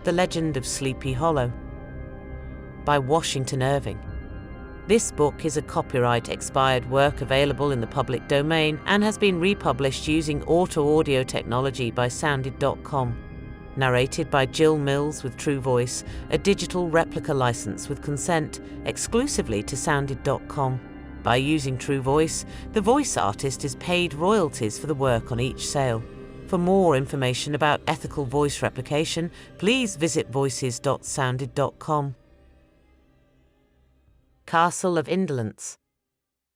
The Legend of Sleepy Hollow by Washington Irving. This book is a copyright-expired work available in the public domain and has been republished using auto-audio technology by Sounded.com. Narrated by Gill Mills with TrueVoice, a digital replica license with consent, exclusively to Sounded.com. By using TrueVoice, the voice artist is paid royalties for the work on each sale. For more information about ethical voice replication, please visit voices.sounded.com. Castle of Indolence.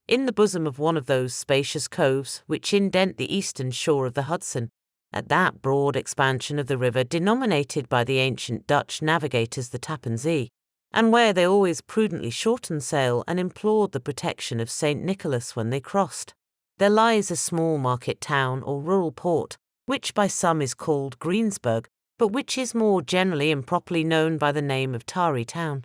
In the bosom of one of those spacious coves which indent the eastern shore of the Hudson, at that broad expansion of the river denominated by the ancient Dutch navigators the Tappan Zee, and where they always prudently shortened sail and implored the protection of St. Nicholas when they crossed, there lies a small market town or rural port, which by some is called Greensburg, but which is more generally and properly known by the name of Tarry Town.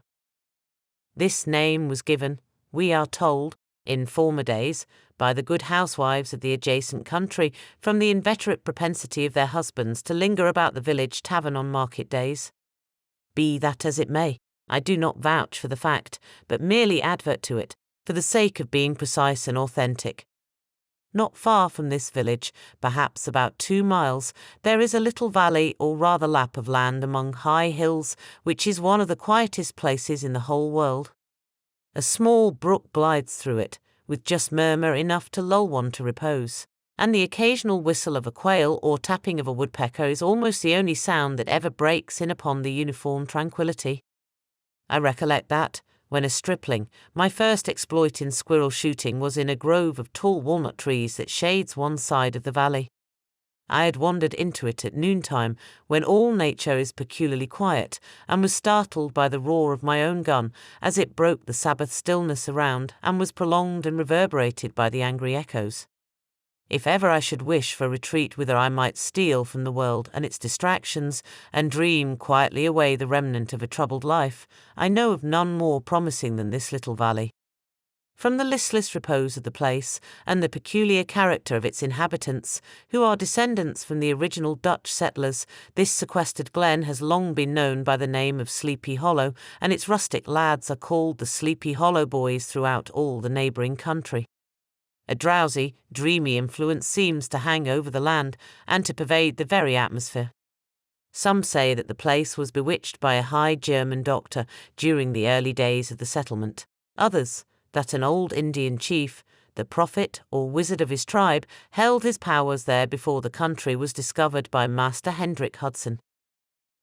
This name was given, we are told, in former days, by the good housewives of the adjacent country from the inveterate propensity of their husbands to linger about the village tavern on market days. Be that as it may, I do not vouch for the fact, but merely advert to it, for the sake of being precise and authentic. Not far from this village, perhaps about 2 miles, there is a little valley or rather lap of land among high hills, which is one of the quietest places in the whole world. A small brook glides through it, with just murmur enough to lull one to repose, and the occasional whistle of a quail or tapping of a woodpecker is almost the only sound that ever breaks in upon the uniform tranquillity. I recollect that, when a stripling, my first exploit in squirrel shooting was in a grove of tall walnut trees that shades one side of the valley. I had wandered into it at noontime, when all nature is peculiarly quiet, and was startled by the roar of my own gun as it broke the Sabbath stillness around and was prolonged and reverberated by the angry echoes. If ever I should wish for retreat whither I might steal from the world and its distractions, and dream quietly away the remnant of a troubled life, I know of none more promising than this little valley. From the listless repose of the place, and the peculiar character of its inhabitants, who are descendants from the original Dutch settlers, this sequestered glen has long been known by the name of Sleepy Hollow, and its rustic lads are called the Sleepy Hollow Boys throughout all the neighbouring country. A drowsy, dreamy influence seems to hang over the land and to pervade the very atmosphere. Some say that the place was bewitched by a high German doctor during the early days of the settlement. Others, that an old Indian chief, the prophet or wizard of his tribe, held his powers there before the country was discovered by Master Hendrik Hudson.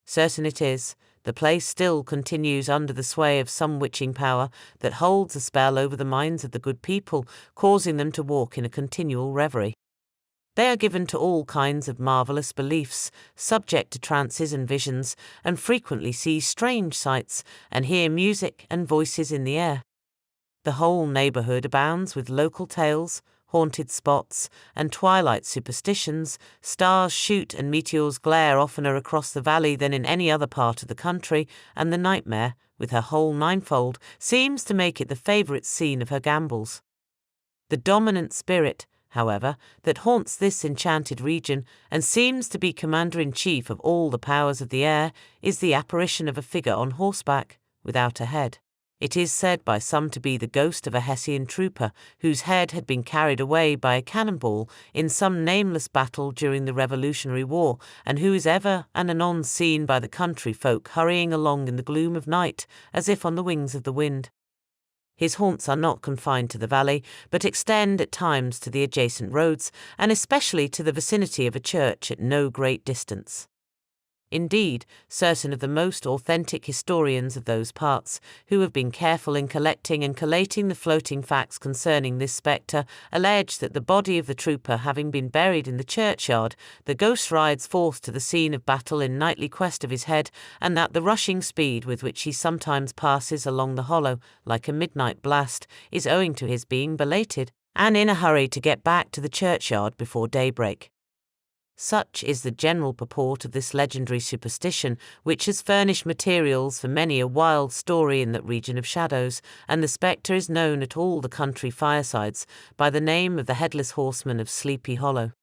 Certain it is, the place still continues under the sway of some witching power that holds a spell over the minds of the good people, causing them to walk in a continual reverie. They are given to all kinds of marvellous beliefs, subject to trances and visions, and frequently see strange sights, and hear music and voices in the air. The whole neighbourhood abounds with local tales, haunted spots, and twilight superstitions. Stars shoot and meteors glare oftener across the valley than in any other part of the country, and the nightmare, with her whole ninefold, seems to make it the favourite scene of her gambols. The dominant spirit, however, that haunts this enchanted region, and seems to be commander-in-chief of all the powers of the air, is the apparition of a figure on horseback, without a head. It is said by some to be the ghost of a Hessian trooper, whose head had been carried away by a cannonball in some nameless battle during the Revolutionary War, and who is ever and anon seen by the country folk hurrying along in the gloom of night, as if on the wings of the wind. His haunts are not confined to the valley, but extend at times to the adjacent roads, and especially to the vicinity of a church at no great distance. Indeed, certain of the most authentic historians of those parts, who have been careful in collecting and collating the floating facts concerning this spectre, allege that the body of the trooper having been buried in the churchyard, the ghost rides forth to the scene of battle in nightly quest of his head, and that the rushing speed with which he sometimes passes along the hollow, like a midnight blast, is owing to his being belated, and in a hurry to get back to the churchyard before daybreak. Such is the general purport of this legendary superstition, which has furnished materials for many a wild story in that region of shadows, and the spectre is known at all the country firesides by the name of the Headless Horseman of Sleepy Hollow.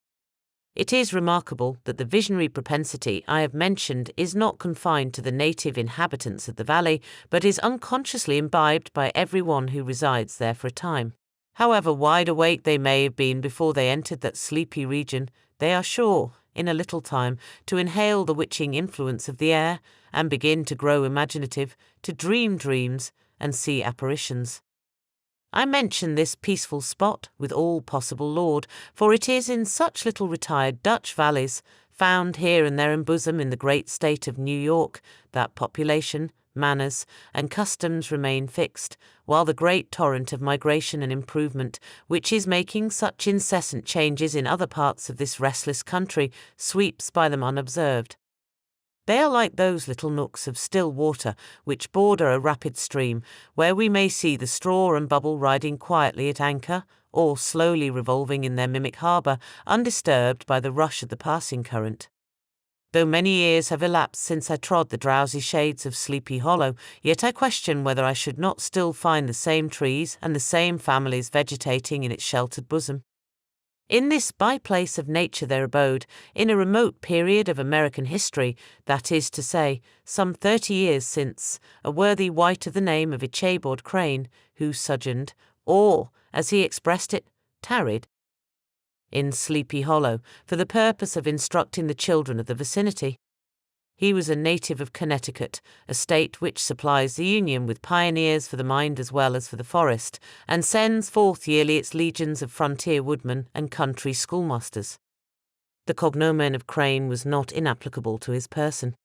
It is remarkable that the visionary propensity I have mentioned is not confined to the native inhabitants of the valley, but is unconsciously imbibed by everyone who resides there for a time. However wide awake they may have been before they entered that sleepy region, they are sure, in a little time, to inhale the witching influence of the air, and begin to grow imaginative, to dream dreams, and see apparitions. I mention this peaceful spot with all possible laud, for it is in such little retired Dutch valleys, found here and there embosomed in the great state of New York, that population, manners, and customs remain fixed, while the great torrent of migration and improvement, which is making such incessant changes in other parts of this restless country, sweeps by them unobserved. They are like those little nooks of still water which border a rapid stream, where we may see the straw and bubble riding quietly at anchor, or slowly revolving in their mimic harbour, undisturbed by the rush of the passing current. Though many years have elapsed since I trod the drowsy shades of Sleepy Hollow, yet I question whether I should not still find the same trees and the same families vegetating in its sheltered bosom. In this by-place of nature there abode, in a remote period of American history, that is to say, some 30 years since, a worthy wight of the name of Ichabod Crane, who sojourned, or, as he expressed it, tarried, in Sleepy Hollow, for the purpose of instructing the children of the vicinity. He was a native of Connecticut, a state which supplies the Union with pioneers for the mind as well as for the forest, and sends forth yearly its legions of frontier woodmen and country schoolmasters. The cognomen of Crane was not inapplicable to his person.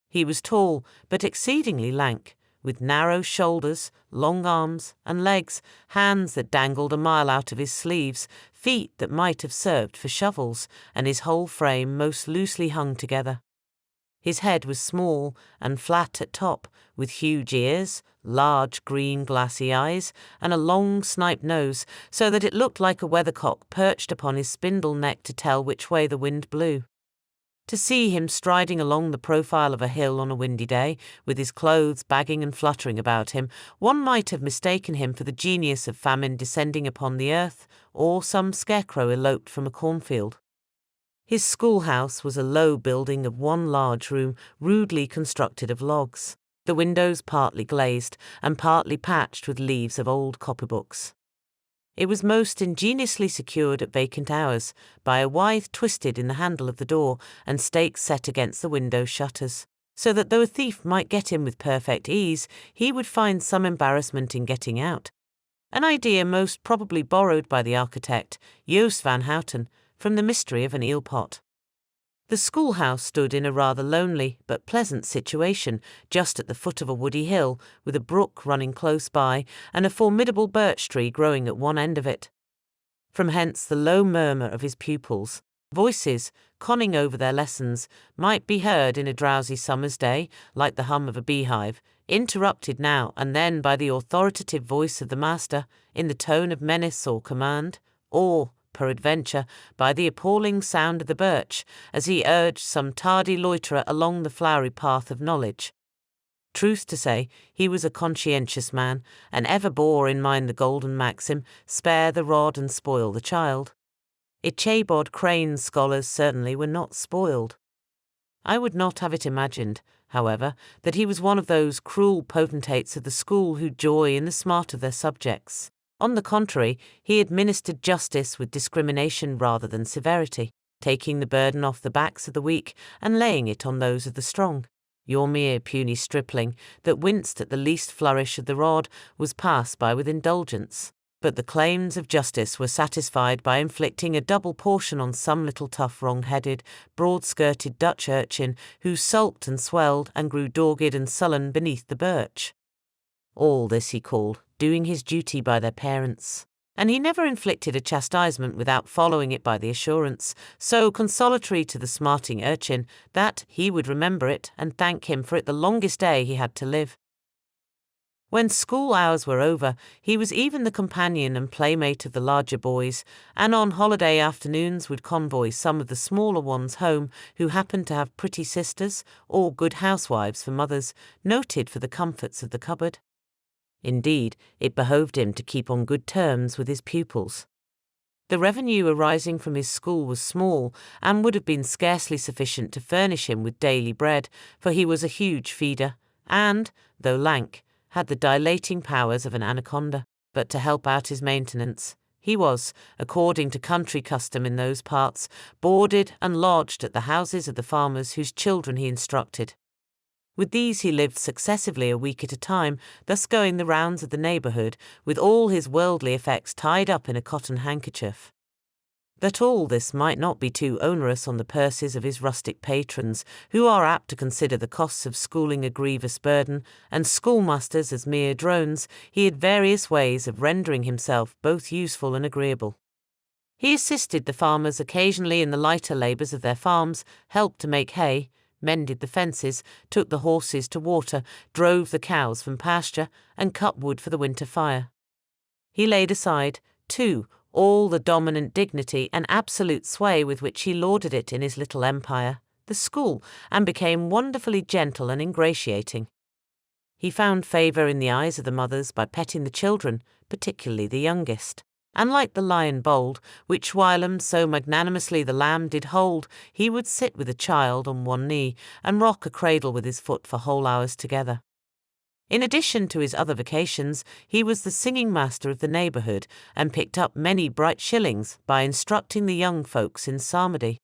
He was tall, but exceedingly lank, with narrow shoulders, long arms and legs, hands that dangled a mile out of his sleeves, feet that might have served for shovels, and his whole frame most loosely hung together. His head was small and flat at top, with huge ears, large green glassy eyes, and a long snipe nose, so that it looked like a weathercock perched upon his spindle neck to tell which way the wind blew. To see him striding along the profile of a hill on a windy day, with his clothes bagging and fluttering about him, one might have mistaken him for the genius of famine descending upon the earth, or some scarecrow eloped from a cornfield. His schoolhouse was a low building of one large room, rudely constructed of logs, the windows partly glazed and partly patched with leaves of old copybooks. It was most ingeniously secured at vacant hours by a withe twisted in the handle of the door and stakes set against the window shutters, so that though a thief might get in with perfect ease, he would find some embarrassment in getting out, an idea most probably borrowed by the architect, Joost van Houten, from the mystery of an eel pot. The schoolhouse stood in a rather lonely but pleasant situation, just at the foot of a woody hill, with a brook running close by, and a formidable birch tree growing at one end of it. From hence the low murmur of his pupils, voices, conning over their lessons, might be heard in a drowsy summer's day, like the hum of a beehive, interrupted now and then by the authoritative voice of the master, in the tone of menace or command, or, peradventure, by the appalling sound of the birch, as he urged some tardy loiterer along the flowery path of knowledge. Truth to say, he was a conscientious man, and ever bore in mind the golden maxim, spare the rod and spoil the child. Ichabod Crane's scholars certainly were not spoiled. I would not have it imagined, however, that he was one of those cruel potentates of the school who joy in the smart of their subjects. On the contrary, he administered justice with discrimination rather than severity, taking the burden off the backs of the weak and laying it on those of the strong. Your mere puny stripling, that winced at the least flourish of the rod, was passed by with indulgence, but the claims of justice were satisfied by inflicting a double portion on some little tough wrong-headed, broad-skirted Dutch urchin who sulked and swelled and grew dogged and sullen beneath the birch. All this he called doing his duty by their parents, and he never inflicted a chastisement without following it by the assurance, so consolatory to the smarting urchin, that he would remember it and thank him for it the longest day he had to live. When school hours were over, he was even the companion and playmate of the larger boys, and on holiday afternoons would convoy some of the smaller ones home who happened to have pretty sisters or good housewives for mothers, noted for the comforts of the cupboard. Indeed, it behoved him to keep on good terms with his pupils. The revenue arising from his school was small, and would have been scarcely sufficient to furnish him with daily bread, for he was a huge feeder, and, though lank, had the dilating powers of an anaconda. But to help out his maintenance, he was, according to country custom in those parts, boarded and lodged at the houses of the farmers whose children he instructed. With these he lived successively a week at a time, thus going the rounds of the neighbourhood, with all his worldly effects tied up in a cotton handkerchief. That all this might not be too onerous on the purses of his rustic patrons, who are apt to consider the costs of schooling a grievous burden, and schoolmasters as mere drones, he had various ways of rendering himself both useful and agreeable. He assisted the farmers occasionally in the lighter labours of their farms, helped to make hay, mended the fences, took the horses to water, drove the cows from pasture, and cut wood for the winter fire. He laid aside, too, all the dominant dignity and absolute sway with which he lauded it in his little empire, the school, and became wonderfully gentle and ingratiating. He found favour in the eyes of the mothers by petting the children, particularly the youngest. And like the lion bold, which whilom so magnanimously the lamb did hold, he would sit with a child on one knee, and rock a cradle with his foot for whole hours together. In addition to his other vocations, he was the singing master of the neighbourhood, and picked up many bright shillings by instructing the young folks in psalmody.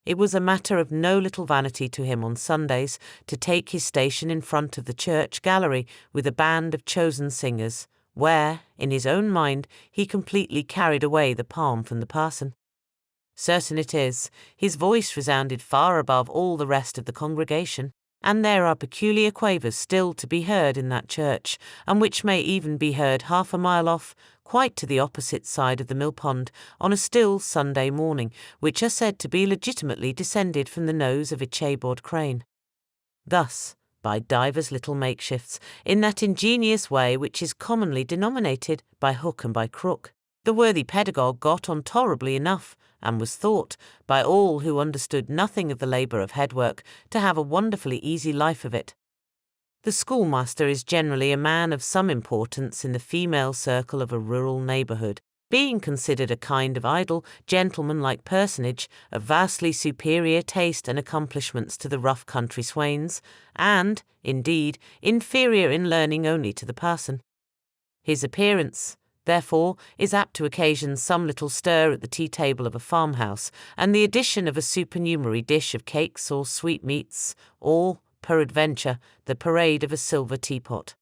It was a matter of no little vanity to him on Sundays to take his station in front of the church gallery with a band of chosen singers, where, in his own mind, he completely carried away the palm from the parson. Certain it is, his voice resounded far above all the rest of the congregation, and there are peculiar quavers still to be heard in that church, and which may even be heard half a mile off, quite to the opposite side of the mill pond, on a still Sunday morning, which are said to be legitimately descended from the nose of Ichabod crane. Thus, by divers little makeshifts, in that ingenious way which is commonly denominated by hook and by crook, the worthy pedagogue got on tolerably enough, and was thought, by all who understood nothing of the labour of headwork, to have a wonderfully easy life of it. The schoolmaster is generally a man of some importance in the female circle of a rural neighbourhood, being considered a kind of idle, gentleman-like personage of vastly superior taste and accomplishments to the rough country swains, and, indeed, inferior in learning only to the parson. His appearance, therefore, is apt to occasion some little stir at the tea-table of a farmhouse, and the addition of a supernumerary dish of cakes or sweetmeats, or, peradventure, the parade of a silver teapot.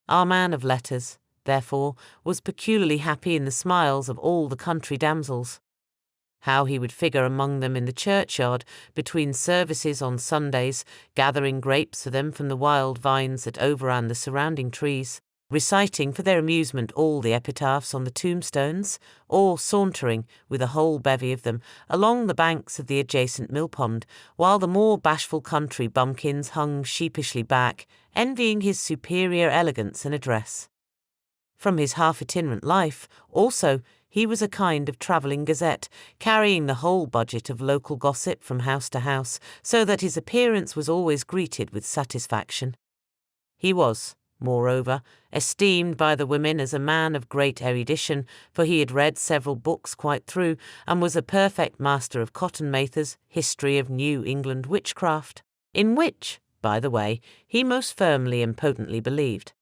Our man of letters, therefore, was peculiarly happy in the smiles of all the country damsels. How he would figure among them in the churchyard, between services on Sundays, gathering grapes for them from the wild vines that overran the surrounding trees, reciting for their amusement all the epitaphs on the tombstones, or sauntering, with a whole bevy of them, along the banks of the adjacent mill pond, while the more bashful country bumpkins hung sheepishly back, envying his superior elegance and address. From his half-itinerant life, also, he was a kind of travelling gazette, carrying the whole budget of local gossip from house to house, so that his appearance was always greeted with satisfaction. He was, moreover, esteemed by the women as a man of great erudition, for he had read several books quite through, and was a perfect master of Cotton Mather's History of New England Witchcraft, in which, by the way, he most firmly and potently believed.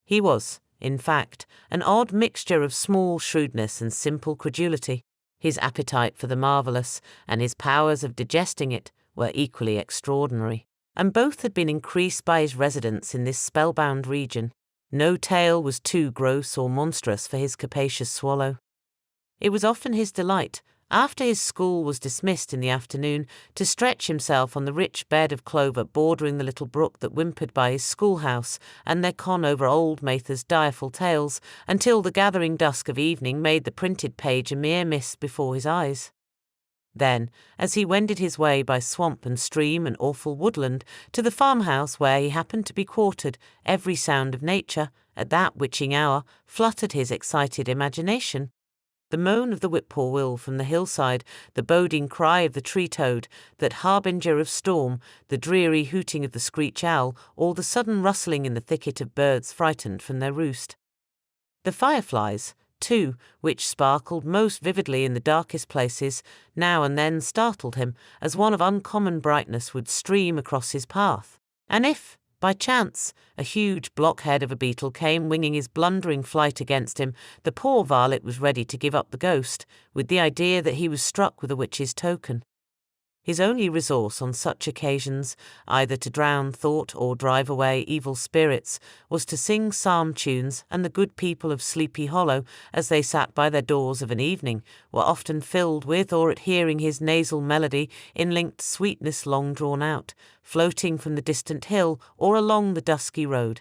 He was, in fact, an odd mixture of small shrewdness and simple credulity. His appetite for the marvellous, and his powers of digesting it, were equally extraordinary, and both had been increased by his residence in this spellbound region. No tale was too gross or monstrous for his capacious swallow. It was often his delight, after his school was dismissed in the afternoon, to stretch himself on the rich bed of clover bordering the little brook that whimpered by his schoolhouse, and there con over old Mather's direful tales, until the gathering dusk of evening made the printed page a mere mist before his eyes. Then, as he wended his way by swamp and stream and awful woodland to the farmhouse where he happened to be quartered, every sound of nature, at that witching hour, fluttered his excited imagination. The moan of the whippoorwill from the hillside, the boding cry of the tree-toad, that harbinger of storm, the dreary hooting of the screech owl, or the sudden rustling in the thicket of birds frightened from their roost. The fireflies, too, which sparkled most vividly in the darkest places, now and then startled him, as one of uncommon brightness would stream across his path. And if, by chance, a huge blockhead of a beetle came winging his blundering flight against him, the poor varlet was ready to give up the ghost, with the idea that he was struck with a witch's token. His only resource on such occasions, either to drown thought or drive away evil spirits, was to sing psalm tunes, and the good people of Sleepy Hollow, as they sat by their doors of an evening, were often filled with or at hearing his nasal melody in linked sweetness long drawn out, floating from the distant hill or along the dusky road.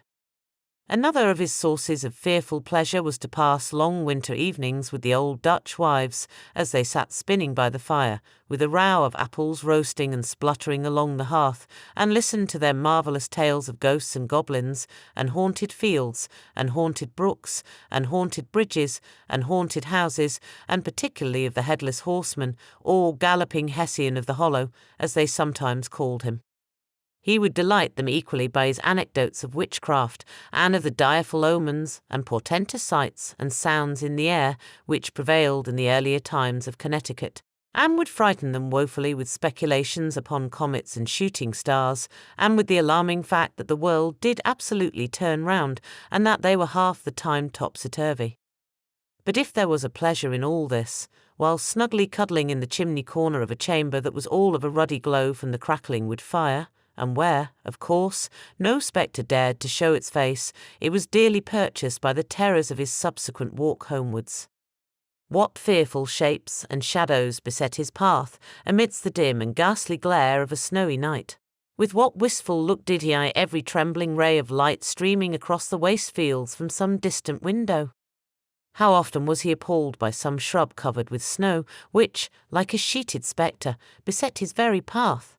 Another of his sources of fearful pleasure was to pass long winter evenings with the old Dutch wives as they sat spinning by the fire, with a row of apples roasting and spluttering along the hearth, and listen to their marvellous tales of ghosts and goblins, and haunted fields, and haunted brooks, and haunted bridges, and haunted houses, and particularly of the headless horseman, or galloping Hessian of the Hollow, as they sometimes called him. He would delight them equally by his anecdotes of witchcraft, and of the direful omens and portentous sights and sounds in the air which prevailed in the earlier times of Connecticut, and would frighten them woefully with speculations upon comets and shooting stars, and with the alarming fact that the world did absolutely turn round, and that they were half the time topsy-turvy. But if there was a pleasure in all this, while snugly cuddling in the chimney corner of a chamber that was all of a ruddy glow from the crackling wood fire, and where, of course, no spectre dared to show its face, it was dearly purchased by the terrors of his subsequent walk homewards. What fearful shapes and shadows beset his path amidst the dim and ghastly glare of a snowy night! With what wistful look did he eye every trembling ray of light streaming across the waste fields from some distant window! How often was he appalled by some shrub covered with snow, which, like a sheeted spectre, beset his very path!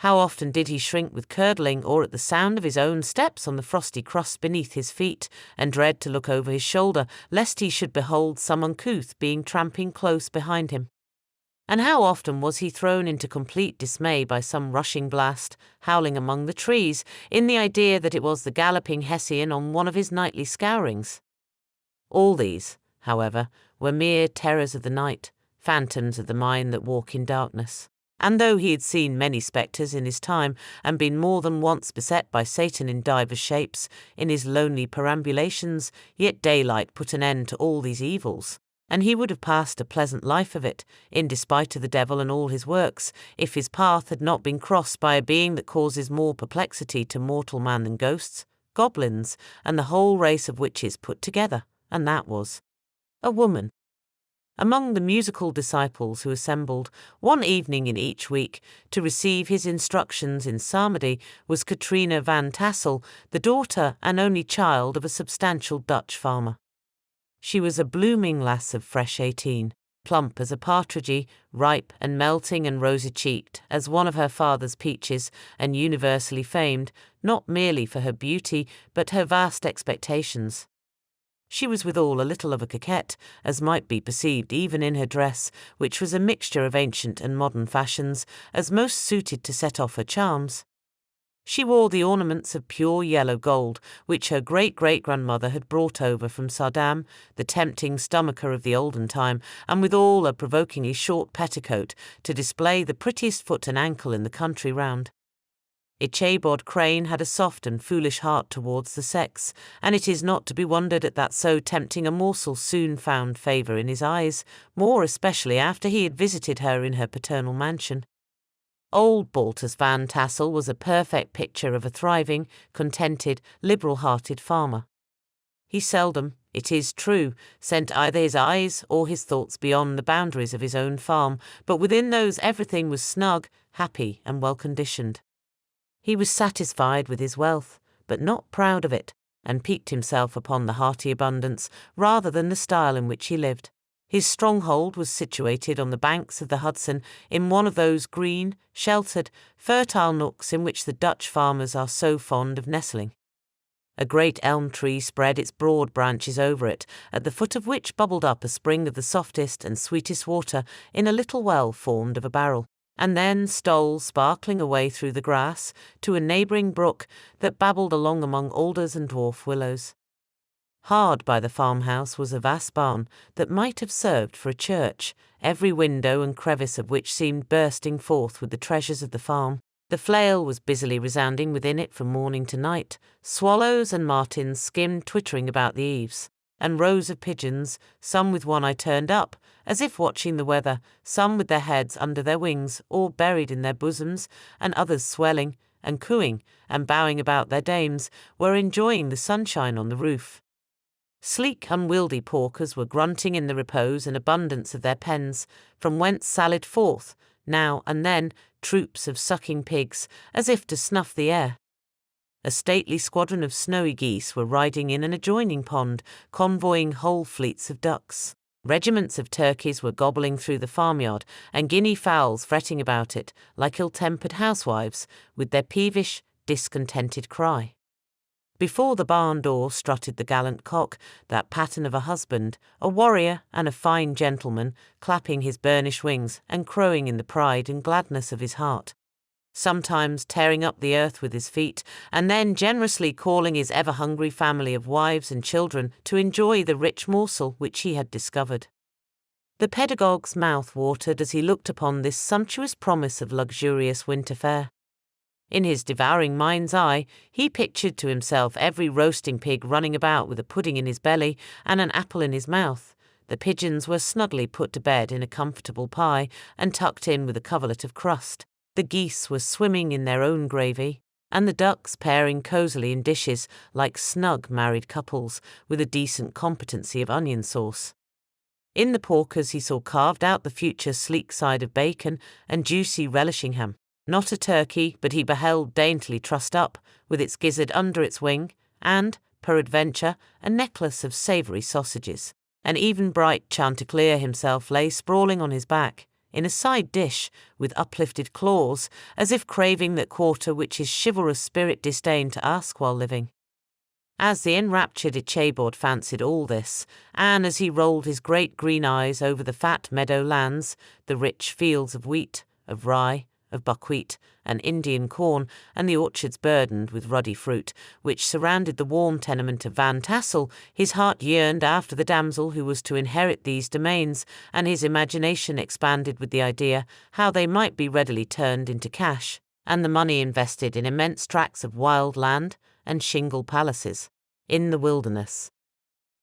How often did he shrink with curdling or at the sound of his own steps on the frosty crust beneath his feet, and dread to look over his shoulder, lest he should behold some uncouth being tramping close behind him. And how often was he thrown into complete dismay by some rushing blast, howling among the trees, in the idea that it was the galloping Hessian on one of his nightly scourings. All these, however, were mere terrors of the night, phantoms of the mind that walk in darkness. And though he had seen many spectres in his time, and been more than once beset by Satan in divers shapes, in his lonely perambulations, yet daylight put an end to all these evils, and he would have passed a pleasant life of it, in despite of the devil and all his works, if his path had not been crossed by a being that causes more perplexity to mortal man than ghosts, goblins, and the whole race of witches put together, and that was a woman. Among the musical disciples who assembled one evening in each week to receive his instructions in psalmody was Katrina van Tassel, the daughter and only child of a substantial Dutch farmer. She was a blooming lass of fresh 18, plump as a partridge, ripe and melting and rosy-cheeked as one of her father's peaches, and universally famed, not merely for her beauty, but her vast expectations. She was withal a little of a coquette, as might be perceived even in her dress, which was a mixture of ancient and modern fashions, as most suited to set off her charms. She wore the ornaments of pure yellow gold, which her great-great-grandmother had brought over from Sardam, the tempting stomacher of the olden time, and withal a provokingly short petticoat to display the prettiest foot and ankle in the country round. Ichabod Crane had a soft and foolish heart towards the sex, and it is not to be wondered at that so tempting a morsel soon found favour in his eyes, more especially after he had visited her in her paternal mansion. Old Baltus Van Tassel was a perfect picture of a thriving, contented, liberal-hearted farmer. He seldom, it is true, sent either his eyes or his thoughts beyond the boundaries of his own farm, but within those everything was snug, happy, and well-conditioned. He was satisfied with his wealth, but not proud of it, and piqued himself upon the hearty abundance rather than the style in which he lived. His stronghold was situated on the banks of the Hudson, in one of those green, sheltered, fertile nooks in which the Dutch farmers are so fond of nestling. A great elm tree spread its broad branches over it, at the foot of which bubbled up a spring of the softest and sweetest water in a little well formed of a barrel, and then stole sparkling away through the grass to a neighbouring brook that babbled along among alders and dwarf willows. Hard by the farmhouse was a vast barn that might have served for a church, every window and crevice of which seemed bursting forth with the treasures of the farm. The flail was busily resounding within it from morning to night. Swallows and martins skimmed twittering about the eaves, and rows of pigeons, some with one eye turned up, as if watching the weather, some with their heads under their wings or buried in their bosoms, and others swelling and cooing and bowing about their dames, were enjoying the sunshine on the roof. Sleek, unwieldy porkers were grunting in the repose and abundance of their pens, from whence sallied forth, now and then, troops of sucking pigs, as if to snuff the air. A stately squadron of snowy geese were riding in an adjoining pond, convoying whole fleets of ducks. Regiments of turkeys were gobbling through the farmyard, and guinea fowls fretting about it, like ill-tempered housewives, with their peevish, discontented cry. Before the barn door strutted the gallant cock, that pattern of a husband, a warrior and a fine gentleman, clapping his burnished wings and crowing in the pride and gladness of his heart, sometimes tearing up the earth with his feet, and then generously calling his ever-hungry family of wives and children to enjoy the rich morsel which he had discovered. The pedagogue's mouth watered as he looked upon this sumptuous promise of luxurious winter fare. In his devouring mind's eye, he pictured to himself every roasting pig running about with a pudding in his belly and an apple in his mouth. The pigeons were snugly put to bed in a comfortable pie and tucked in with a coverlet of crust. The geese were swimming in their own gravy, and the ducks pairing cosily in dishes like snug married couples with a decent competency of onion sauce. In the porkers he saw carved out the future sleek side of bacon and juicy relishing ham. Not a turkey, but he beheld daintily trussed up, with its gizzard under its wing, and, peradventure, a necklace of savoury sausages. And even bright Chanticleer himself lay sprawling on his back, in a side dish, with uplifted claws, as if craving that quarter which his chivalrous spirit disdained to ask while living. As the enraptured Ichabod fancied all this, and as he rolled his great green eyes over the fat meadow lands, the rich fields of wheat, of rye, of buckwheat and Indian corn, and the orchards burdened with ruddy fruit, which surrounded the warm tenement of Van Tassel, his heart yearned after the damsel who was to inherit these domains, and his imagination expanded with the idea how they might be readily turned into cash, and the money invested in immense tracts of wild land and shingle palaces in the wilderness.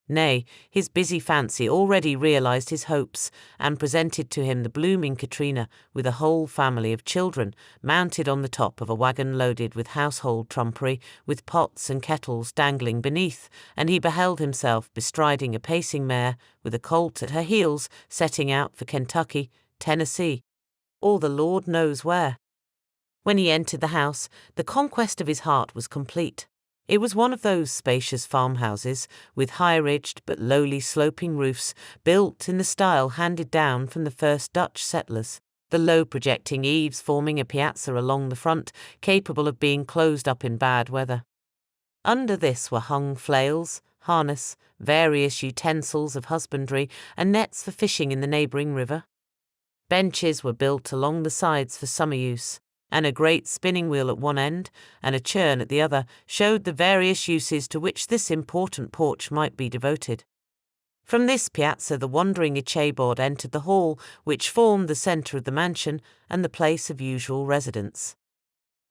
Nay, his busy fancy already realized his hopes, and presented to him the blooming Katrina with a whole family of children, mounted on the top of a wagon loaded with household trumpery, with pots and kettles dangling beneath, and he beheld himself bestriding a pacing mare, with a colt at her heels, setting out for Kentucky, Tennessee, or the Lord knows where. When he entered the house, the conquest of his heart was complete. It was one of those spacious farmhouses, with high-ridged but lowly sloping roofs, built in the style handed down from the first Dutch settlers, the low projecting eaves forming a piazza along the front, capable of being closed up in bad weather. Under this were hung flails, harness, various utensils of husbandry, and nets for fishing in the neighbouring river. Benches were built along the sides for summer use, and a great spinning wheel at one end, and a churn at the other, showed the various uses to which this important porch might be devoted. From this piazza the wandering Ichabod entered the hall, which formed the centre of the mansion and the place of usual residence.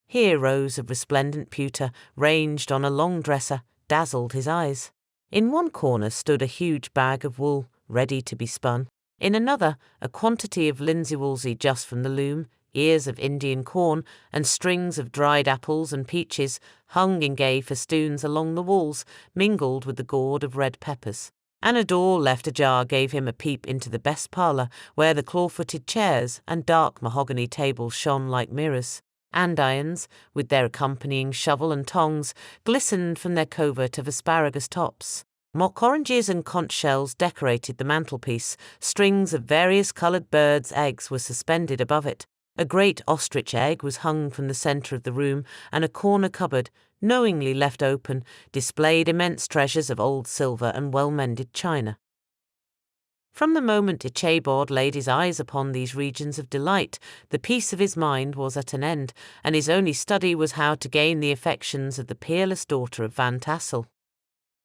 Here rows of resplendent pewter, ranged on a long dresser, dazzled his eyes. In one corner stood a huge bag of wool, ready to be spun. In another, a quantity of linsey-woolsey just from the loom, ears of Indian corn, and strings of dried apples and peaches hung in gay festoons along the walls, mingled with the gourd of red peppers. And a door left ajar gave him a peep into the best parlour, where the claw-footed chairs and dark mahogany tables shone like mirrors. Andirons, with their accompanying shovel and tongs, glistened from their covert of asparagus tops. Mock oranges and conch shells decorated the mantelpiece. Strings of various coloured birds' eggs were suspended above it. A great ostrich egg was hung from the centre of the room, and a corner cupboard, knowingly left open, displayed immense treasures of old silver and well-mended china. From the moment Ichabod laid his eyes upon these regions of delight, the peace of his mind was at an end, and his only study was how to gain the affections of the peerless daughter of Van Tassel.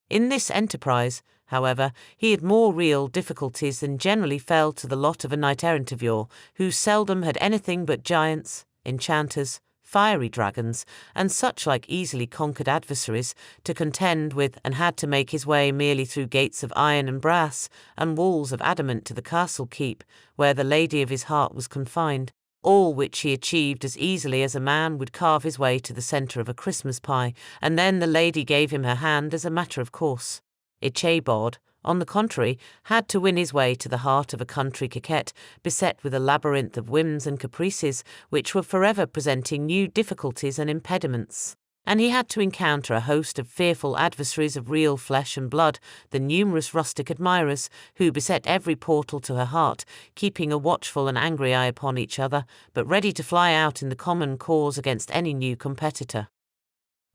In this enterprise, however, he had more real difficulties than generally fell to the lot of a knight-errant of yore, who seldom had anything but giants, enchanters, fiery dragons, and such like easily conquered adversaries to contend with, and had to make his way merely through gates of iron and brass, and walls of adamant to the castle keep, where the lady of his heart was confined, all which he achieved as easily as a man would carve his way to the centre of a Christmas pie, and then the lady gave him her hand as a matter of course. Ichabod, on the contrary, had to win his way to the heart of a country coquette, beset with a labyrinth of whims and caprices, which were forever presenting new difficulties and impediments. And he had to encounter a host of fearful adversaries of real flesh and blood, the numerous rustic admirers, who beset every portal to her heart, keeping a watchful and angry eye upon each other, but ready to fly out in the common cause against any new competitor.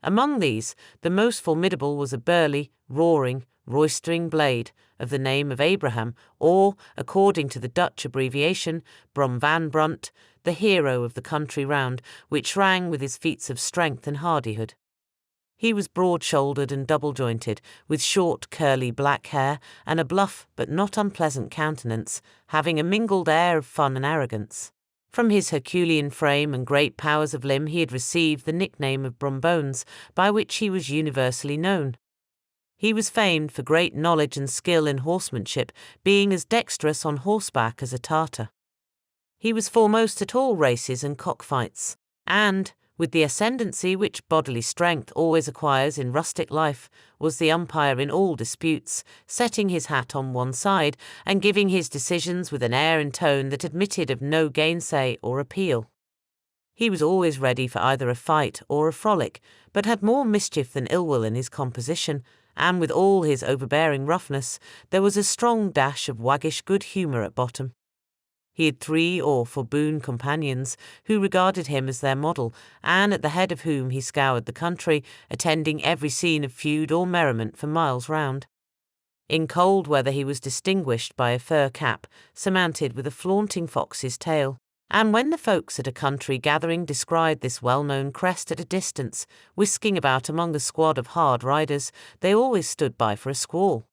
Among these, the most formidable was a burly, roaring, roistering blade, of the name of Abraham, or, according to the Dutch abbreviation, Brom van Brunt, the hero of the country round, which rang with his feats of strength and hardihood. He was broad-shouldered and double-jointed, with short, curly black hair, and a bluff but not unpleasant countenance, having a mingled air of fun and arrogance. From his Herculean frame and great powers of limb he had received the nickname of Brombones, by which he was universally known. He was famed for great knowledge and skill in horsemanship, being as dexterous on horseback as a Tartar. He was foremost at all races and cockfights, and, with the ascendancy which bodily strength always acquires in rustic life, was the umpire in all disputes, setting his hat on one side, and giving his decisions with an air and tone that admitted of no gainsay or appeal. He was always ready for either a fight or a frolic, but had more mischief than ill-will in his composition, and with all his overbearing roughness, there was a strong dash of waggish good humour at bottom. He had 3 or 4 boon companions, who regarded him as their model, and at the head of whom he scoured the country, attending every scene of feud or merriment for miles round. In cold weather he was distinguished by a fur cap, surmounted with a flaunting fox's tail, and when the folks at a country gathering descried this well-known crest at a distance, whisking about among the squad of hard riders, they always stood by for a squall.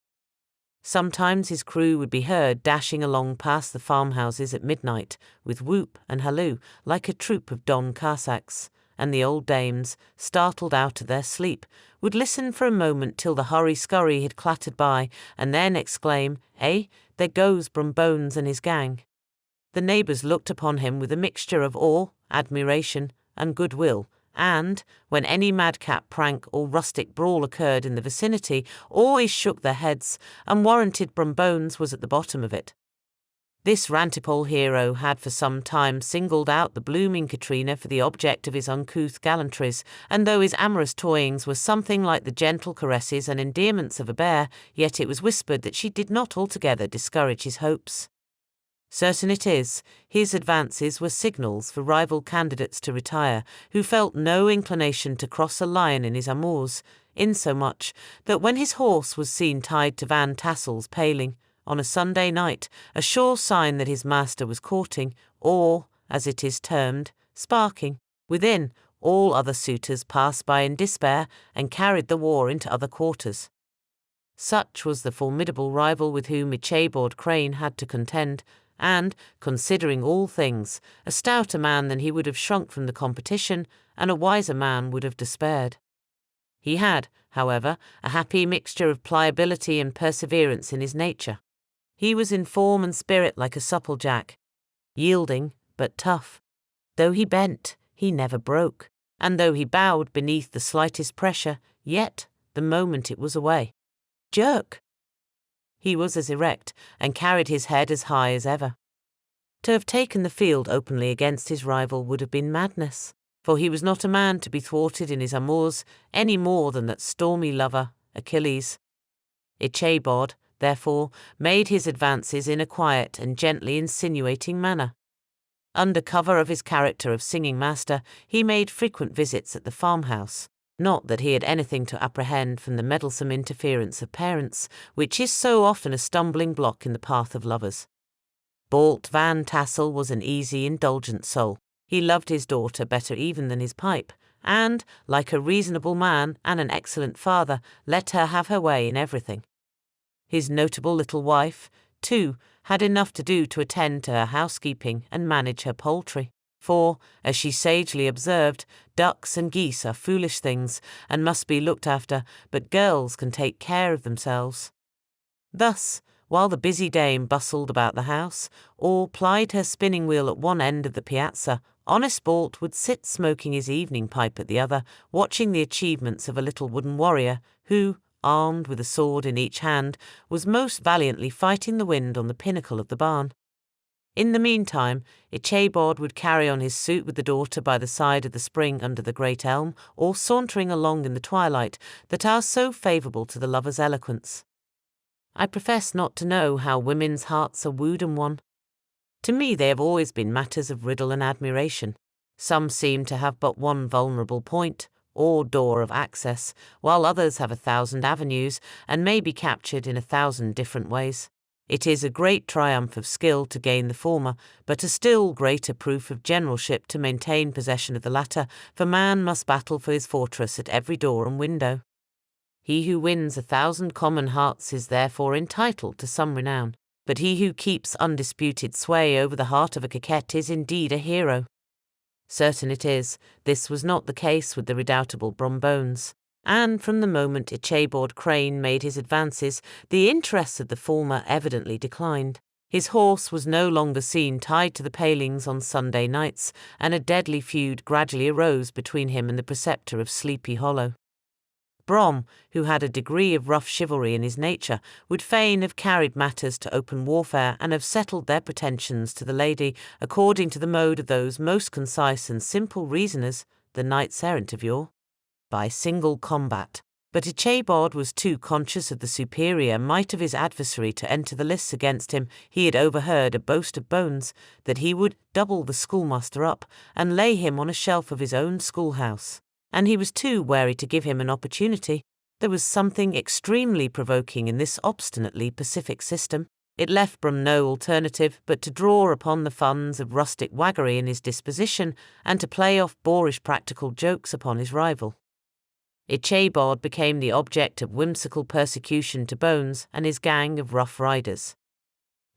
Sometimes his crew would be heard dashing along past the farmhouses at midnight, with whoop and halloo, like a troop of Don Cossacks, and the old dames, startled out of their sleep, would listen for a moment till the hurry-scurry had clattered by, and then exclaim, "Eh, there goes Brombones and his gang." The neighbours looked upon him with a mixture of awe, admiration, and goodwill, and, when any madcap prank or rustic brawl occurred in the vicinity, always shook their heads, and warranted Brombones was at the bottom of it. This rantipole hero had for some time singled out the blooming Katrina for the object of his uncouth gallantries, and though his amorous toyings were something like the gentle caresses and endearments of a bear, yet it was whispered that she did not altogether discourage his hopes. Certain it is, his advances were signals for rival candidates to retire, who felt no inclination to cross a lion in his amours, insomuch that when his horse was seen tied to Van Tassel's paling, on a Sunday night, a sure sign that his master was courting, or, as it is termed, sparking, within, all other suitors passed by in despair, and carried the war into other quarters. Such was the formidable rival with whom Ichabod Crane had to contend, and, considering all things, a stouter man than he would have shrunk from the competition, and a wiser man would have despaired. He had, however, a happy mixture of pliability and perseverance in his nature. He was in form and spirit like a supple jack, yielding but tough. Though he bent, he never broke, and though he bowed beneath the slightest pressure, yet, the moment it was away, jerk! He was as erect, and carried his head as high as ever. To have taken the field openly against his rival would have been madness, for he was not a man to be thwarted in his amours any more than that stormy lover, Achilles. Ichabod, therefore, made his advances in a quiet and gently insinuating manner. Under cover of his character of singing master, he made frequent visits at the farmhouse. Not that he had anything to apprehend from the meddlesome interference of parents, which is so often a stumbling block in the path of lovers. Balt Van Tassel was an easy, indulgent soul. He loved his daughter better even than his pipe, and, like a reasonable man and an excellent father, let her have her way in everything. His notable little wife, too, had enough to do to attend to her housekeeping and manage her poultry. For, as she sagely observed, ducks and geese are foolish things and must be looked after, but girls can take care of themselves. Thus, while the busy dame bustled about the house, or plied her spinning wheel at one end of the piazza, honest Balt would sit smoking his evening pipe at the other, watching the achievements of a little wooden warrior, who, armed with a sword in each hand, was most valiantly fighting the wind on the pinnacle of the barn. In the meantime, Ichabod would carry on his suit with the daughter by the side of the spring under the great elm, or sauntering along in the twilight that are so favourable to the lover's eloquence. I profess not to know how women's hearts are wooed and won. To me they have always been matters of riddle and admiration. Some seem to have but one vulnerable point, or door of access, while others have 1,000 avenues, and may be captured in 1,000 different ways. It is a great triumph of skill to gain the former, but a still greater proof of generalship to maintain possession of the latter, for man must battle for his fortress at every door and window. He who wins 1,000 common hearts is therefore entitled to some renown, but he who keeps undisputed sway over the heart of a coquette is indeed a hero. Certain it is, this was not the case with the redoubtable Brombones, and from the moment Ichabod Crane made his advances, the interest of the former evidently declined. His horse was no longer seen tied to the palings on Sunday nights, and a deadly feud gradually arose between him and the preceptor of Sleepy Hollow. Brom, who had a degree of rough chivalry in his nature, would fain have carried matters to open warfare and have settled their pretensions to the lady according to the mode of those most concise and simple reasoners, the knights-errant of yore, by single combat. But Ichabod was too conscious of the superior might of his adversary to enter the lists against him. He had overheard a boast of Bones that he would double the schoolmaster up and lay him on a shelf of his own schoolhouse, and he was too wary to give him an opportunity. There was something extremely provoking in this obstinately pacific system. It left Brom no alternative but to draw upon the funds of rustic waggery in his disposition and to play off boorish practical jokes upon his rival. Ichabod became the object of whimsical persecution to Bones and his gang of rough riders.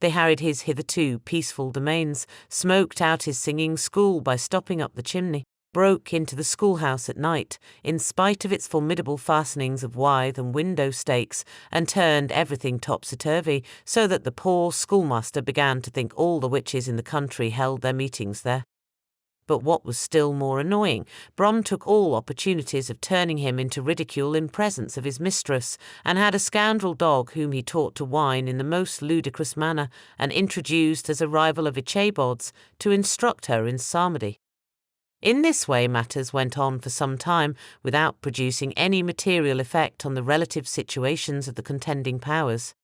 They harried his hitherto peaceful domains, smoked out his singing school by stopping up the chimney, broke into the schoolhouse at night, in spite of its formidable fastenings of withe and window stakes, and turned everything topsy-turvy, so that the poor schoolmaster began to think all the witches in the country held their meetings there. But what was still more annoying, Brom took all opportunities of turning him into ridicule in presence of his mistress, and had a scoundrel dog whom he taught to whine in the most ludicrous manner, and introduced as a rival of Ichabod's to instruct her in psalmody. In this way matters went on for some time, without producing any material effect on the relative situations of the contending powers.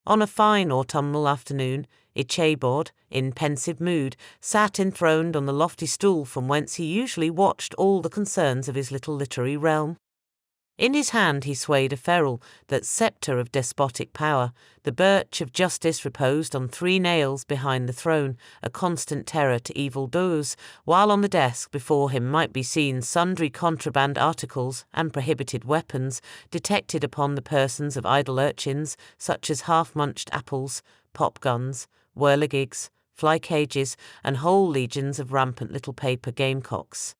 On a fine autumnal afternoon, Ichabod, in pensive mood, sat enthroned on the lofty stool from whence he usually watched all the concerns of his little literary realm. In his hand he swayed a ferule, that sceptre of despotic power. The birch of justice reposed on 3 nails behind the throne, a constant terror to evil-doers, while on the desk before him might be seen sundry contraband articles and prohibited weapons, detected upon the persons of idle urchins, such as half-munched apples, pop-guns, whirligigs, fly-cages, and whole legions of rampant little paper gamecocks.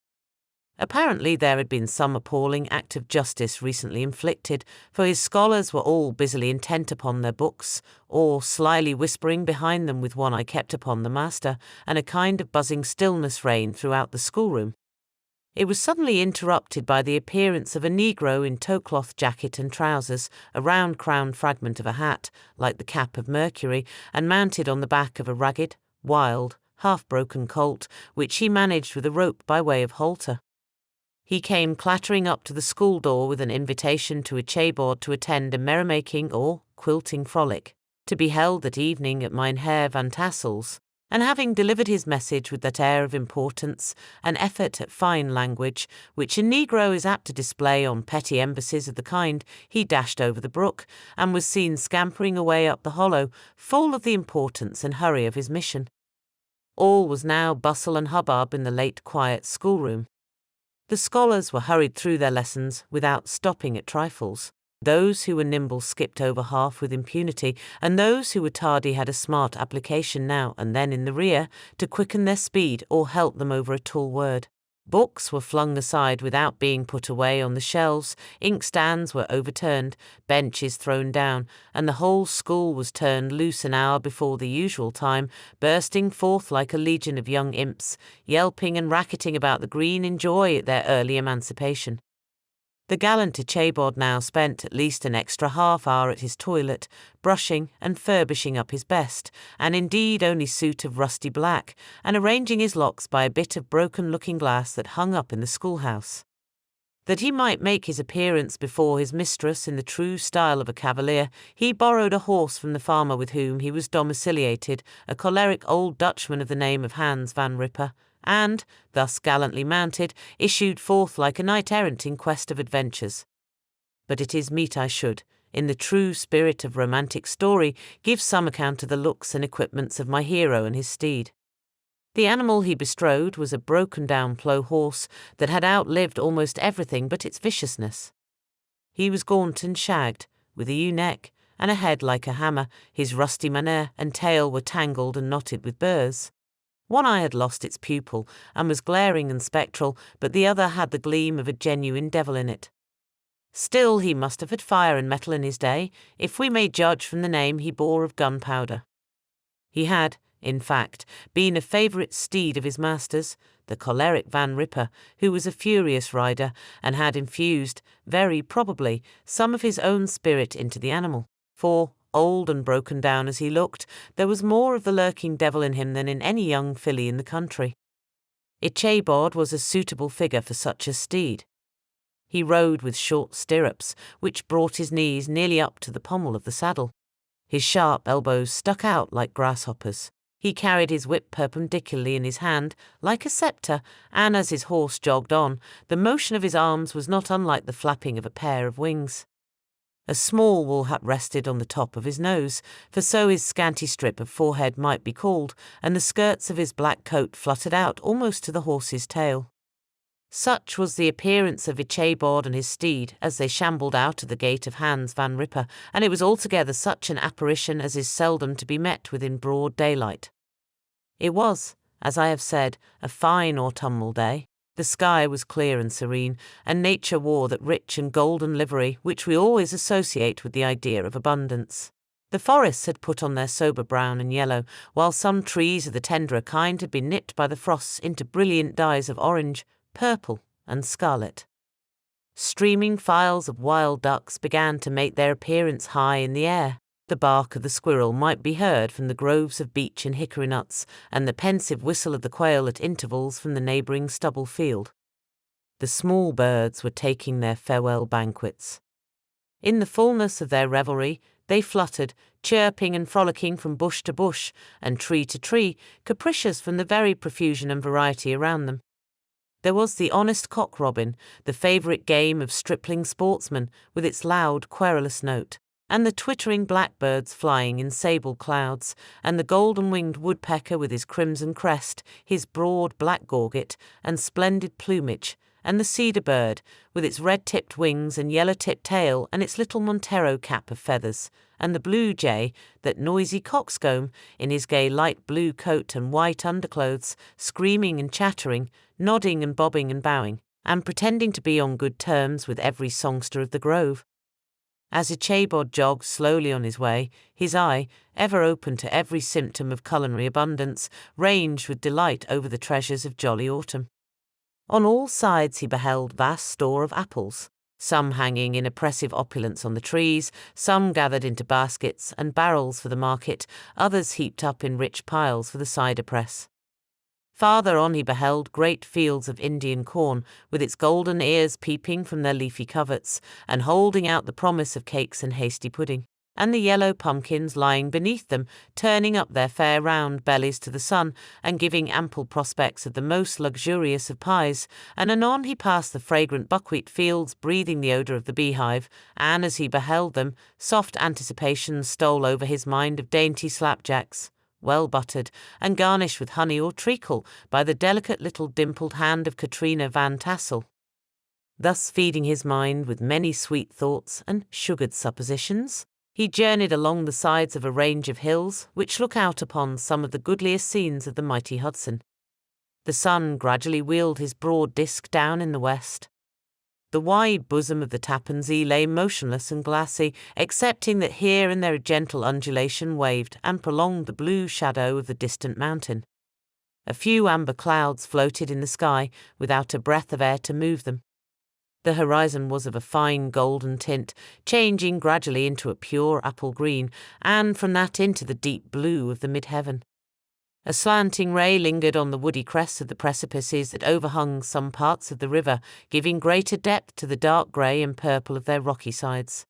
Apparently there had been some appalling act of justice recently inflicted, for his scholars were all busily intent upon their books, or slyly whispering behind them with one eye kept upon the master, and a kind of buzzing stillness reigned throughout the schoolroom. It was suddenly interrupted by the appearance of a negro in tow-cloth jacket and trousers, a round-crowned fragment of a hat, like the cap of Mercury, and mounted on the back of a ragged, wild, half-broken colt, which he managed with a rope by way of halter. He came clattering up to the school door with an invitation to Ichabod to attend a merrymaking or quilting frolic, to be held that evening at Mynheer Van Tassel's, and having delivered his message with that air of importance, an effort at fine language, which a negro is apt to display on petty embassies of the kind, he dashed over the brook, and was seen scampering away up the hollow, full of the importance and hurry of his mission. All was now bustle and hubbub in the late quiet schoolroom. The scholars were hurried through their lessons without stopping at trifles. Those who were nimble skipped over half with impunity, and those who were tardy had a smart application now and then in the rear to quicken their speed or help them over a tall word. Books were flung aside without being put away on the shelves, inkstands were overturned, benches thrown down, and the whole school was turned loose an hour before the usual time, bursting forth like a legion of young imps, yelping and racketing about the green in joy at their early emancipation. The gallant Ichabod now spent at least an extra half-hour at his toilet, brushing and furbishing up his best, and indeed only suit of rusty black, and arranging his locks by a bit of broken looking-glass that hung up in the schoolhouse. That he might make his appearance before his mistress in the true style of a cavalier, he borrowed a horse from the farmer with whom he was domiciliated, a choleric old Dutchman of the name of Hans van Ripper, and, thus gallantly mounted, issued forth like a knight-errant in quest of adventures. But it is meet I should, in the true spirit of romantic story, give some account of the looks and equipments of my hero and his steed. The animal he bestrode was a broken-down plough horse that had outlived almost everything but its viciousness. He was gaunt and shagged, with a ewe neck, and a head like a hammer. His rusty manner and tail were tangled and knotted with burrs. One eye had lost its pupil, and was glaring and spectral, but the other had the gleam of a genuine devil in it. Still he must have had fire and metal in his day, if we may judge from the name he bore of gunpowder. He had, in fact, been a favourite steed of his master's, the choleric Van Ripper, who was a furious rider, and had infused, very probably, some of his own spirit into the animal, for, old and broken down as he looked, there was more of the lurking devil in him than in any young filly in the country. Ichabod was a suitable figure for such a steed. He rode with short stirrups, which brought his knees nearly up to the pommel of the saddle. His sharp elbows stuck out like grasshoppers. He carried his whip perpendicularly in his hand, like a sceptre, and as his horse jogged on, the motion of his arms was not unlike the flapping of a pair of wings. A small wool hat rested on the top of his nose, for so his scanty strip of forehead might be called, and the skirts of his black coat fluttered out almost to the horse's tail. Such was the appearance of Ichabod and his steed as they shambled out of the gate of Hans van Ripper, and it was altogether such an apparition as is seldom to be met with in broad daylight. It was, as I have said, a fine autumnal day. The sky was clear and serene, and nature wore that rich and golden livery which we always associate with the idea of abundance. The forests had put on their sober brown and yellow, while some trees of the tenderer kind had been nipped by the frosts into brilliant dyes of orange, purple, and scarlet. Streaming files of wild ducks began to make their appearance high in the air. The bark of the squirrel might be heard from the groves of beech and hickory nuts, and the pensive whistle of the quail at intervals from the neighbouring stubble field. The small birds were taking their farewell banquets. In the fullness of their revelry, they fluttered, chirping and frolicking from bush to bush, and tree to tree, capricious from the very profusion and variety around them. There was the honest cock-robin, the favourite game of stripling sportsmen, with its loud, querulous note, and the twittering blackbirds flying in sable clouds, and the golden-winged woodpecker with his crimson crest, his broad black gorget, and splendid plumage, and the cedar bird, with its red-tipped wings and yellow-tipped tail and its little Montero cap of feathers, and the blue jay, that noisy coxcomb, in his gay light blue coat and white underclothes, screaming and chattering, nodding and bobbing and bowing, and pretending to be on good terms with every songster of the grove. As Ichabod jogged slowly on his way, his eye, ever open to every symptom of culinary abundance, ranged with delight over the treasures of jolly autumn. On all sides he beheld vast store of apples, some hanging in oppressive opulence on the trees, some gathered into baskets and barrels for the market, others heaped up in rich piles for the cider press. Farther on he beheld great fields of Indian corn, with its golden ears peeping from their leafy coverts, and holding out the promise of cakes and hasty pudding, and the yellow pumpkins lying beneath them, turning up their fair round bellies to the sun, and giving ample prospects of the most luxurious of pies, and anon he passed the fragrant buckwheat fields breathing the odour of the beehive, and as he beheld them, soft anticipations stole over his mind of dainty slapjacks, well buttered, and garnished with honey or treacle by the delicate little dimpled hand of Katrina Van Tassel. Thus feeding his mind with many sweet thoughts and sugared suppositions, he journeyed along the sides of a range of hills which look out upon some of the goodliest scenes of the mighty Hudson. The sun gradually wheeled his broad disk down in the west. The wide bosom of the Tappan Zee lay motionless and glassy, excepting that here and there a gentle undulation waved and prolonged the blue shadow of the distant mountain. A few amber clouds floated in the sky without a breath of air to move them. The horizon was of a fine golden tint, changing gradually into a pure apple green, and from that into the deep blue of the mid-heaven. A slanting ray lingered on the woody crests of the precipices that overhung some parts of the river, giving greater depth to the dark grey and purple of their rocky sides.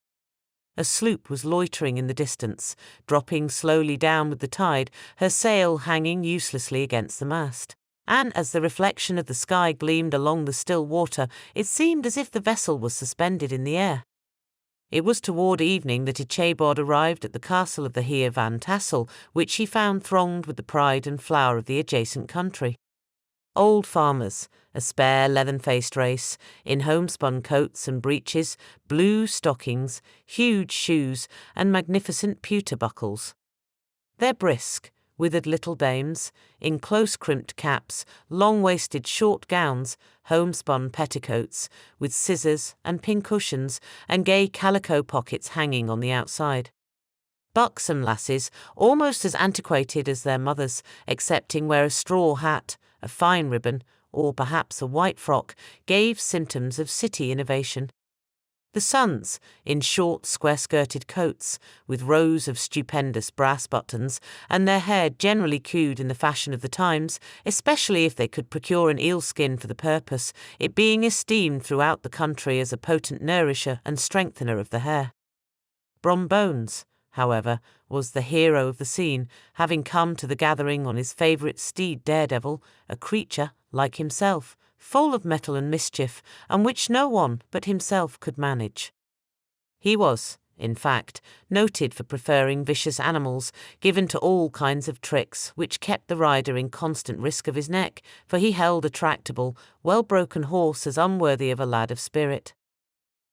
A sloop was loitering in the distance, dropping slowly down with the tide, her sail hanging uselessly against the mast. And as the reflection of the sky gleamed along the still water, it seemed as if the vessel was suspended in the air. It was toward evening that Ichabod arrived at the castle of the Heer Van Tassel, which he found thronged with the pride and flower of the adjacent country. Old farmers, a spare leathern-faced race, in homespun coats and breeches, blue stockings, huge shoes, and magnificent pewter buckles. They're brisk, withered little dames, in close-crimped caps, long-waisted short gowns, homespun petticoats, with scissors and pincushions and gay calico pockets hanging on the outside. Buxom lasses, almost as antiquated as their mothers, excepting where a straw hat, a fine ribbon, or perhaps a white frock, gave symptoms of city innovation. The sons, in short square-skirted coats, with rows of stupendous brass buttons, and their hair generally queued in the fashion of the times, especially if they could procure an eel skin for the purpose, it being esteemed throughout the country as a potent nourisher and strengthener of the hair. Brombones, however, was the hero of the scene, having come to the gathering on his favourite steed Daredevil, a creature, like himself, full of mettle and mischief, and which no one but himself could manage. He was, in fact, noted for preferring vicious animals, given to all kinds of tricks, which kept the rider in constant risk of his neck, for he held a tractable, well-broken horse as unworthy of a lad of spirit.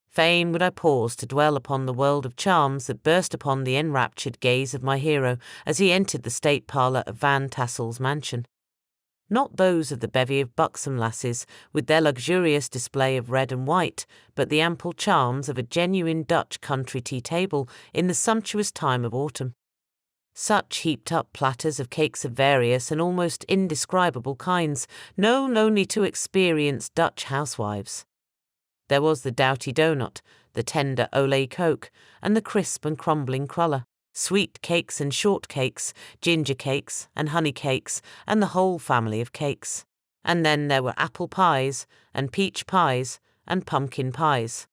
Fain would I pause to dwell upon the world of charms that burst upon the enraptured gaze of my hero as he entered the state parlour of Van Tassel's mansion. Not those of the bevy of buxom lasses, with their luxurious display of red and white, but the ample charms of a genuine Dutch country tea table in the sumptuous time of autumn. Such heaped-up platters of cakes of various and almost indescribable kinds, known only to experienced Dutch housewives. There was the doughty doughnut, the tender ole coke, and the crisp and crumbling cruller. Sweet cakes and short cakes, ginger cakes and honey cakes, and the whole family of cakes. And then there were apple pies, and peach pies, and pumpkin pies.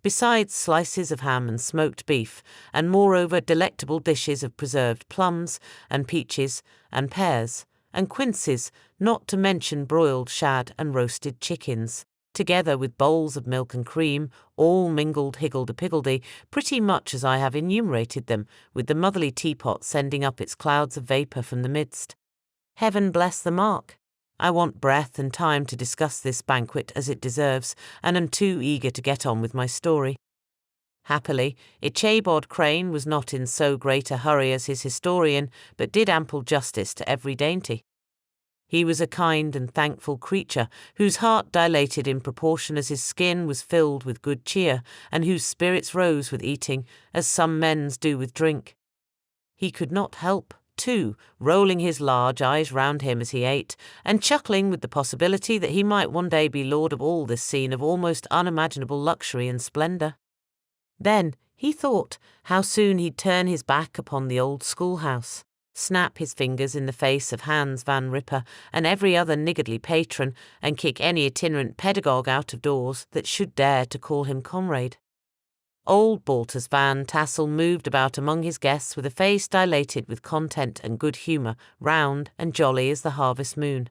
Besides slices of ham and smoked beef, and moreover delectable dishes of preserved plums, and peaches, and pears, and quinces, not to mention broiled shad and roasted chickens, together with bowls of milk and cream, all mingled higgledy-piggledy, pretty much as I have enumerated them, with the motherly teapot sending up its clouds of vapour from the midst. Heaven bless the mark! I want breath and time to discuss this banquet as it deserves, and am too eager to get on with my story. Happily, Ichabod Crane was not in so great a hurry as his historian, but did ample justice to every dainty. He was a kind and thankful creature, whose heart dilated in proportion as his skin was filled with good cheer, and whose spirits rose with eating, as some men's do with drink. He could not help, too, rolling his large eyes round him as he ate, and chuckling with the possibility that he might one day be lord of all this scene of almost unimaginable luxury and splendour. Then, he thought, how soon he'd turn his back upon the old schoolhouse, snap his fingers in the face of Hans van Ripper and every other niggardly patron, and kick any itinerant pedagogue out of doors that should dare to call him comrade. Old Baltus Van Tassel moved about among his guests with a face dilated with content and good humour, round and jolly as the harvest moon.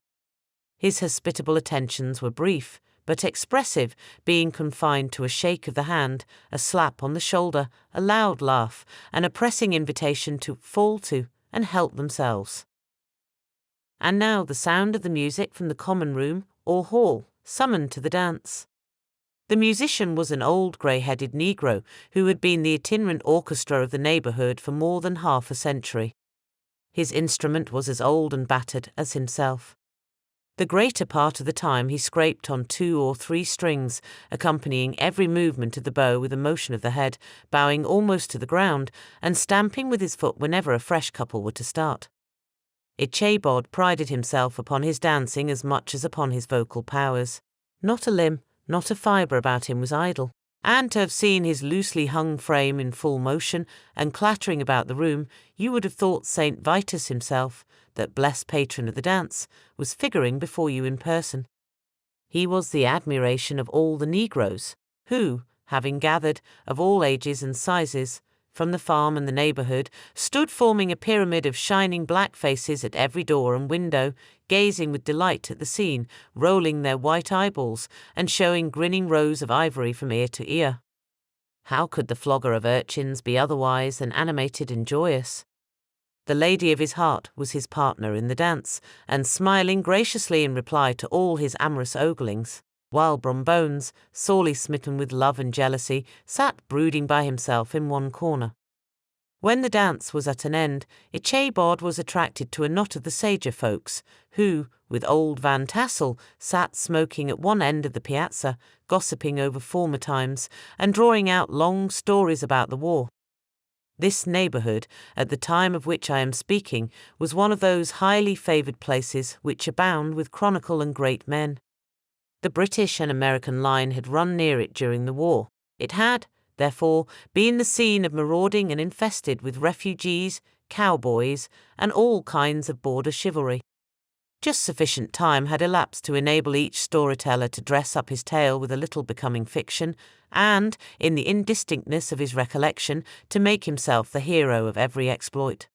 His hospitable attentions were brief, but expressive, being confined to a shake of the hand, a slap on the shoulder, a loud laugh, and a pressing invitation to fall to and help themselves. And now the sound of the music from the common room, or hall, summoned to the dance. The musician was an old grey-headed Negro who had been the itinerant orchestra of the neighborhood for more than half a century. His instrument was as old and battered as himself. The greater part of the time he scraped on 2 or 3 strings, accompanying every movement of the bow with a motion of the head, bowing almost to the ground, and stamping with his foot whenever a fresh couple were to start. Ichabod prided himself upon his dancing as much as upon his vocal powers. Not a limb, not a fibre about him was idle, and to have seen his loosely hung frame in full motion and clattering about the room, you would have thought St. Vitus himself, that blessed patron of the dance, was figuring before you in person. He was the admiration of all the Negroes, who, having gathered, of all ages and sizes, from the farm and the neighborhood, stood forming a pyramid of shining black faces at every door and window, gazing with delight at the scene, rolling their white eyeballs, and showing grinning rows of ivory from ear to ear. How could the flogger of urchins be otherwise than animated and joyous? The lady of his heart was his partner in the dance, and smiling graciously in reply to all his amorous oglings, while Brombones, sorely smitten with love and jealousy, sat brooding by himself in one corner. When the dance was at an end, Ichabod was attracted to a knot of the sager folks, who, with old Van Tassel, sat smoking at one end of the piazza, gossiping over former times, and drawing out long stories about the war. This neighborhood, at the time of which I am speaking, was one of those highly favored places which abound with chronicle and great men. The British and American line had run near it during the war. It had, therefore, been the scene of marauding and infested with refugees, cowboys, and all kinds of border chivalry. Just sufficient time had elapsed to enable each storyteller to dress up his tale with a little becoming fiction, and, in the indistinctness of his recollection, to make himself the hero of every exploit.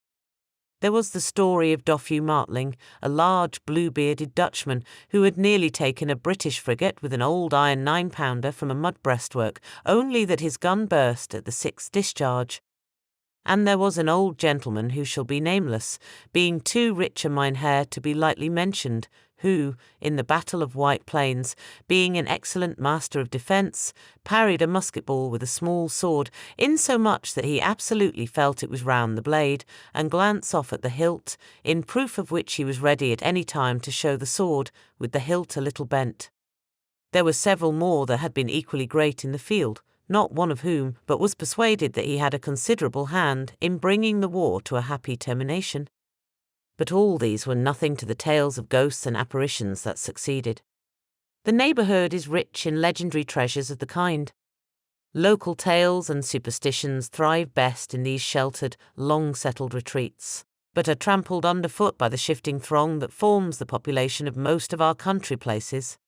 There was the story of Dofue Martling, a large blue-bearded Dutchman who had nearly taken a British frigate with an old iron 9-pounder from a mud breastwork, only that his gun burst at the 6th discharge. And there was an old gentleman who shall be nameless, being too rich a mynheer to be lightly mentioned, who, in the Battle of White Plains, being an excellent master of defence, parried a musket ball with a small sword, insomuch that he absolutely felt it was round the blade, and glanced off at the hilt, in proof of which he was ready at any time to show the sword, with the hilt a little bent. There were several more that had been equally great in the field, not one of whom but was persuaded that he had a considerable hand in bringing the war to a happy termination. But all these were nothing to the tales of ghosts and apparitions that succeeded. The neighborhood is rich in legendary treasures of the kind. Local tales and superstitions thrive best in these sheltered, long-settled retreats, but are trampled underfoot by the shifting throng that forms the population of most of our country places.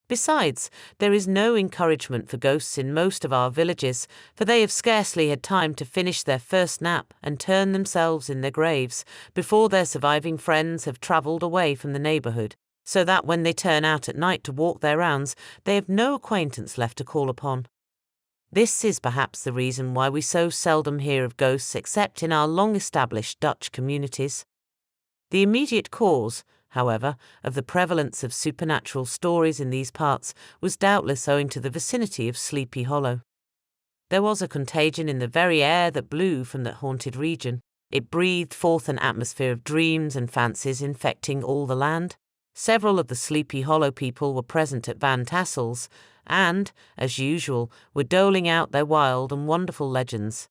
Besides, there is no encouragement for ghosts in most of our villages, for they have scarcely had time to finish their first nap and turn themselves in their graves before their surviving friends have travelled away from the neighbourhood, so that when they turn out at night to walk their rounds, they have no acquaintance left to call upon. This is perhaps the reason why we so seldom hear of ghosts except in our long-established Dutch communities. The immediate cause, however, of the prevalence of supernatural stories in these parts was doubtless owing to the vicinity of Sleepy Hollow. There was a contagion in the very air that blew from that haunted region. It breathed forth an atmosphere of dreams and fancies infecting all the land. Several of the Sleepy Hollow people were present at Van Tassel's, and, as usual, were doling out their wild and wonderful legends.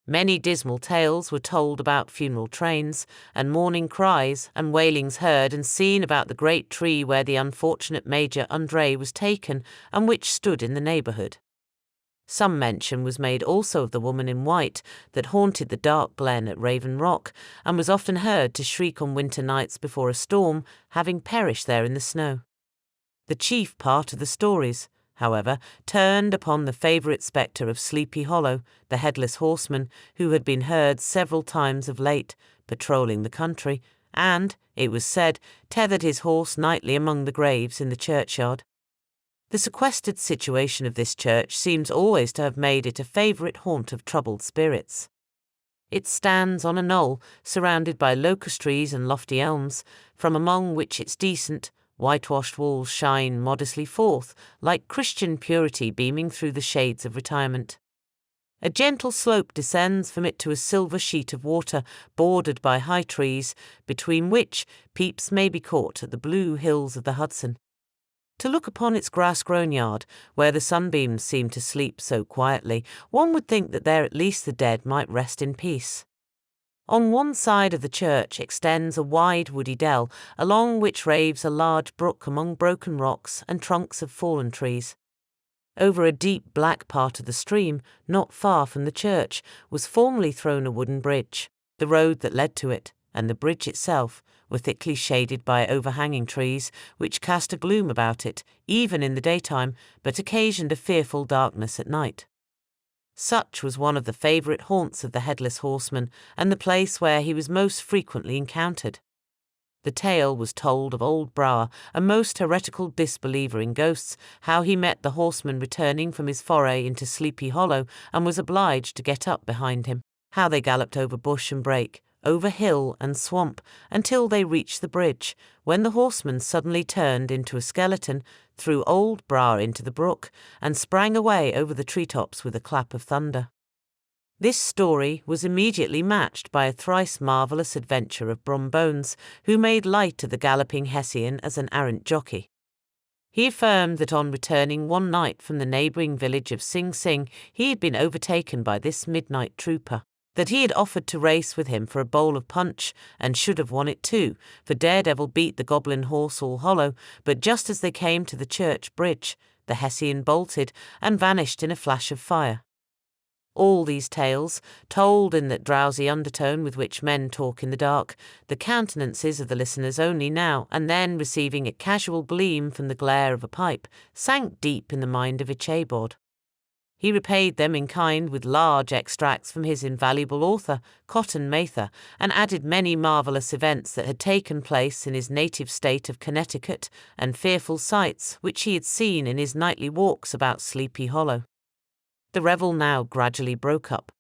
Many dismal tales were told about funeral trains, and mourning cries and wailings heard and seen about the great tree where the unfortunate Major Andre was taken, and which stood in the neighbourhood. Some mention was made also of the woman in white that haunted the dark glen at Raven Rock, and was often heard to shriek on winter nights before a storm, having perished there in the snow. The chief part of the stories, however, turned upon the favourite spectre of Sleepy Hollow, the headless horseman, who had been heard several times of late, patrolling the country, and, it was said, tethered his horse nightly among the graves in the churchyard. The sequestered situation of this church seems always to have made it a favourite haunt of troubled spirits. It stands on a knoll, surrounded by locust trees and lofty elms, from among which its decent, Whitewashed walls shine modestly forth, like Christian purity beaming through the shades of retirement. A gentle slope descends from it to a silver sheet of water bordered by high trees, between which peeps may be caught at the blue hills of the Hudson. To look upon its grass-grown yard, where the sunbeams seem to sleep so quietly, one would think that there at least the dead might rest in peace. On one side of the church extends a wide woody dell, along which raves a large brook among broken rocks and trunks of fallen trees. Over a deep black part of the stream, not far from the church, was formerly thrown a wooden bridge. The road that led to it, and the bridge itself, were thickly shaded by overhanging trees, which cast a gloom about it, even in the daytime, but occasioned a fearful darkness at night. Such was one of the favourite haunts of the Headless Horseman, and the place where he was most frequently encountered. The tale was told of old Brower, a most heretical disbeliever in ghosts, how he met the horseman returning from his foray into Sleepy Hollow and was obliged to get up behind him, how they galloped over bush and brake, over hill and swamp, until they reached the bridge, when the horseman suddenly turned into a skeleton, threw old Brower into the brook, and sprang away over the treetops with a clap of thunder. This story was immediately matched by a thrice marvellous adventure of Brombones, who made light of the galloping Hessian as an arrant jockey. He affirmed that on returning one night from the neighbouring village of Sing Sing, he had been overtaken by this midnight trooper, that he had offered to race with him for a bowl of punch, and should have won it too, for Daredevil beat the goblin horse all hollow, but just as they came to the church bridge, the Hessian bolted and vanished in a flash of fire. All these tales, told in that drowsy undertone with which men talk in the dark, the countenances of the listeners only now and then receiving a casual gleam from the glare of a pipe, sank deep in the mind of Ichabod. He repaid them in kind with large extracts from his invaluable author, Cotton Mather, and added many marvellous events that had taken place in his native state of Connecticut, and fearful sights which he had seen in his nightly walks about Sleepy Hollow. The revel now gradually broke up.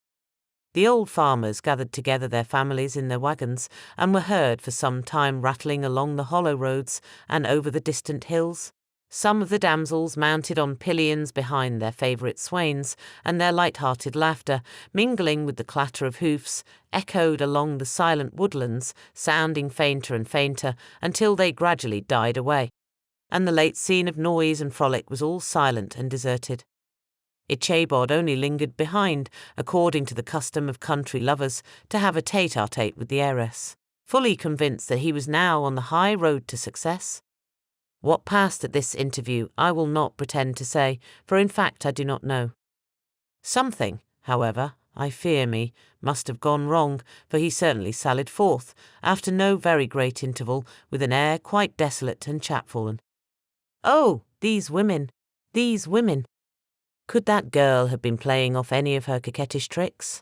The old farmers gathered together their families in their wagons, and were heard for some time rattling along the hollow roads and over the distant hills. Some of the damsels mounted on pillions behind their favourite swains, and their light-hearted laughter, mingling with the clatter of hoofs, echoed along the silent woodlands, sounding fainter and fainter until they gradually died away, and the late scene of noise and frolic was all silent and deserted. Ichabod only lingered behind, according to the custom of country lovers, to have a tete-a-tete with the heiress, fully convinced that he was now on the high road to success. What passed at this interview I will not pretend to say, for in fact I do not know. Something, however, I fear me, must have gone wrong, for he certainly sallied forth, after no very great interval, with an air quite desolate and chapfallen. Oh, these women! These women! Could that girl have been playing off any of her coquettish tricks?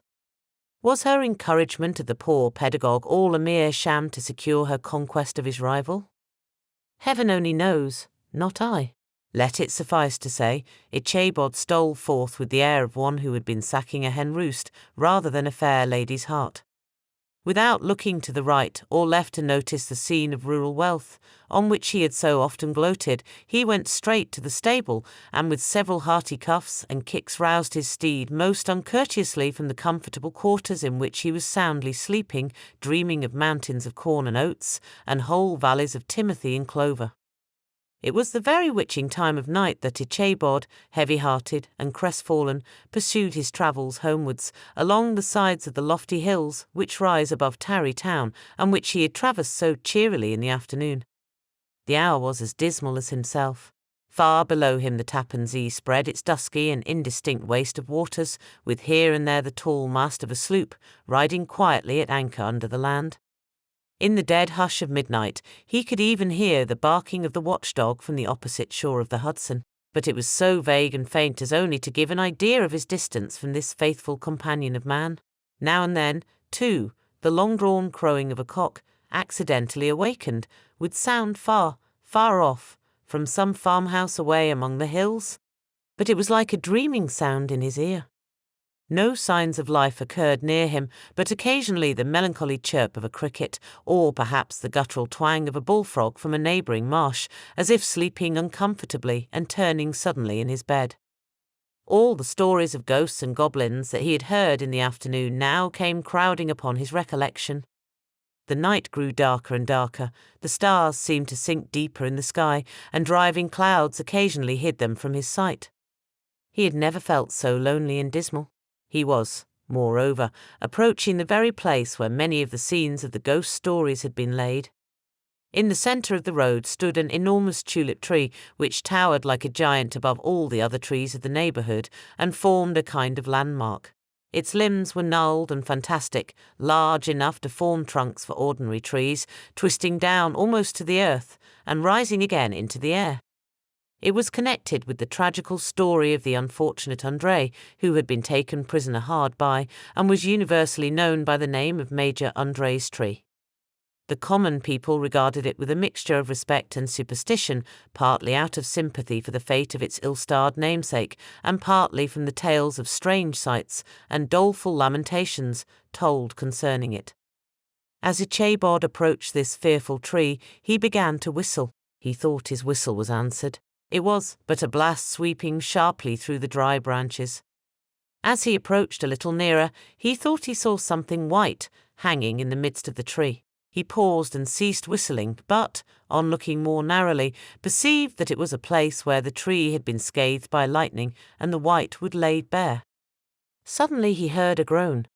Was her encouragement of the poor pedagogue all a mere sham to secure her conquest of his rival? Heaven only knows, not I. Let it suffice to say, Ichabod stole forth with the air of one who had been sacking a hen roost rather than a fair lady's heart. Without looking to the right or left to notice the scene of rural wealth, on which he had so often gloated, he went straight to the stable, and with several hearty cuffs and kicks roused his steed most uncourteously from the comfortable quarters in which he was soundly sleeping, dreaming of mountains of corn and oats, and whole valleys of timothy and clover. It was the very witching time of night that Ichabod, heavy-hearted and crestfallen, pursued his travels homewards, along the sides of the lofty hills which rise above Tarry Town, and which he had traversed so cheerily in the afternoon. The hour was as dismal as himself. Far below him the Tappan Zee spread its dusky and indistinct waste of waters, with here and there the tall mast of a sloop, riding quietly at anchor under the land. In the dead hush of midnight he could even hear the barking of the watchdog from the opposite shore of the Hudson, but it was so vague and faint as only to give an idea of his distance from this faithful companion of man. Now and then, too, the long-drawn crowing of a cock, accidentally awakened, would sound far, far off, from some farmhouse away among the hills, but it was like a dreaming sound in his ear. No signs of life occurred near him, but occasionally the melancholy chirp of a cricket, or perhaps the guttural twang of a bullfrog from a neighbouring marsh, as if sleeping uncomfortably and turning suddenly in his bed. All the stories of ghosts and goblins that he had heard in the afternoon now came crowding upon his recollection. The night grew darker and darker, the stars seemed to sink deeper in the sky, and driving clouds occasionally hid them from his sight. He had never felt so lonely and dismal. He was, moreover, approaching the very place where many of the scenes of the ghost stories had been laid. In the centre of the road stood an enormous tulip tree which towered like a giant above all the other trees of the neighbourhood and formed a kind of landmark. Its limbs were gnarled and fantastic, large enough to form trunks for ordinary trees, twisting down almost to the earth and rising again into the air. It was connected with the tragical story of the unfortunate André, who had been taken prisoner hard by and was universally known by the name of Major André's tree. The common people regarded it with a mixture of respect and superstition, partly out of sympathy for the fate of its ill-starred namesake, and partly from the tales of strange sights and doleful lamentations told concerning it. As Ichabod approached this fearful tree, he began to whistle. He thought his whistle was answered. It was but a blast sweeping sharply through the dry branches. As he approached a little nearer, he thought he saw something white hanging in the midst of the tree. He paused and ceased whistling, but, on looking more narrowly, perceived that it was a place where the tree had been scathed by lightning and the white wood laid bare. Suddenly he heard a groan.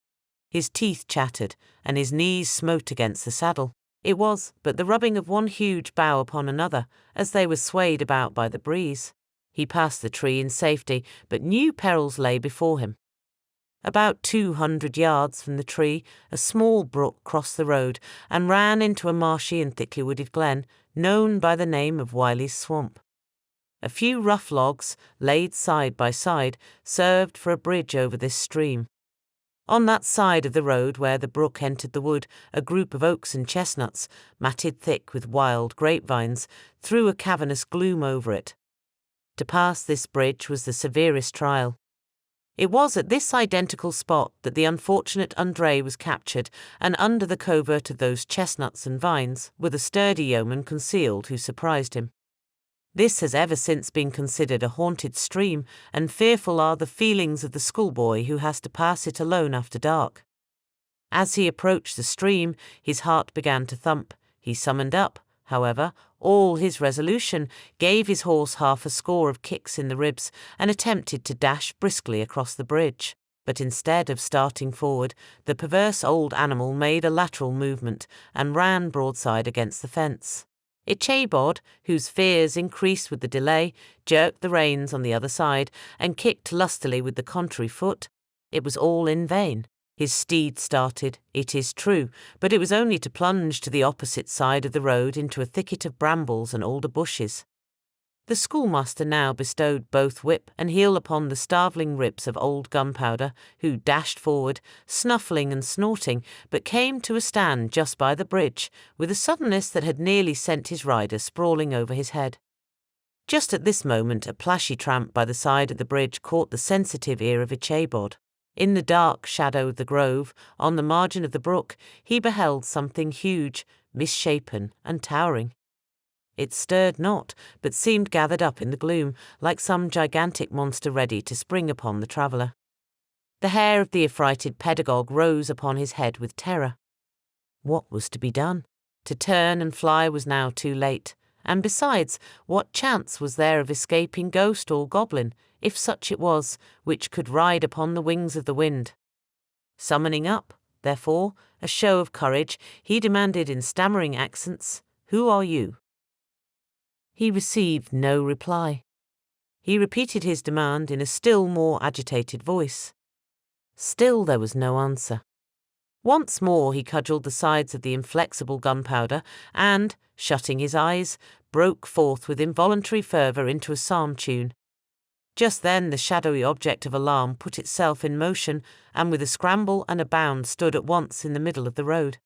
His teeth chattered, and his knees smote against the saddle. It was but the rubbing of one huge bough upon another, as they were swayed about by the breeze. He passed the tree in safety, but new perils lay before him. About 200 yards from the tree, a small brook crossed the road and ran into a marshy and thickly wooded glen, known by the name of Wiley's Swamp. A few rough logs, laid side by side, served for a bridge over this stream. On that side of the road where the brook entered the wood, a group of oaks and chestnuts, matted thick with wild grapevines, threw a cavernous gloom over it. To pass this bridge was the severest trial. It was at this identical spot that the unfortunate André was captured, and under the covert of those chestnuts and vines were the sturdy yeomen concealed who surprised him. This has ever since been considered a haunted stream, and fearful are the feelings of the schoolboy who has to pass it alone after dark. As he approached the stream, his heart began to thump. He summoned up, however, all his resolution, gave his horse half a score of kicks in the ribs, and attempted to dash briskly across the bridge. But instead of starting forward, the perverse old animal made a lateral movement and ran broadside against the fence. Ichabod, whose fears increased with the delay, jerked the reins on the other side and kicked lustily with the contrary foot. It was all in vain. His steed started, it is true, but it was only to plunge to the opposite side of the road into a thicket of brambles and alder bushes. The schoolmaster now bestowed both whip and heel upon the starveling ribs of old Gunpowder, who dashed forward, snuffling and snorting, but came to a stand just by the bridge, with a suddenness that had nearly sent his rider sprawling over his head. Just at this moment a plashy tramp by the side of the bridge caught the sensitive ear of Ichabod. In the dark shadow of the grove, on the margin of the brook, he beheld something huge, misshapen and towering. It stirred not, but seemed gathered up in the gloom, like some gigantic monster ready to spring upon the traveller. The hair of the affrighted pedagogue rose upon his head with terror. What was to be done? To turn and fly was now too late, and besides, what chance was there of escaping ghost or goblin, if such it was, which could ride upon the wings of the wind? Summoning up, therefore, a show of courage, he demanded in stammering accents, "Who are you?" He received no reply. He repeated his demand in a still more agitated voice. Still there was no answer. Once more he cudgelled the sides of the inflexible Gunpowder, and, shutting his eyes, broke forth with involuntary fervour into a psalm tune. Just then the shadowy object of alarm put itself in motion, and with a scramble and a bound stood at once in the middle of the road.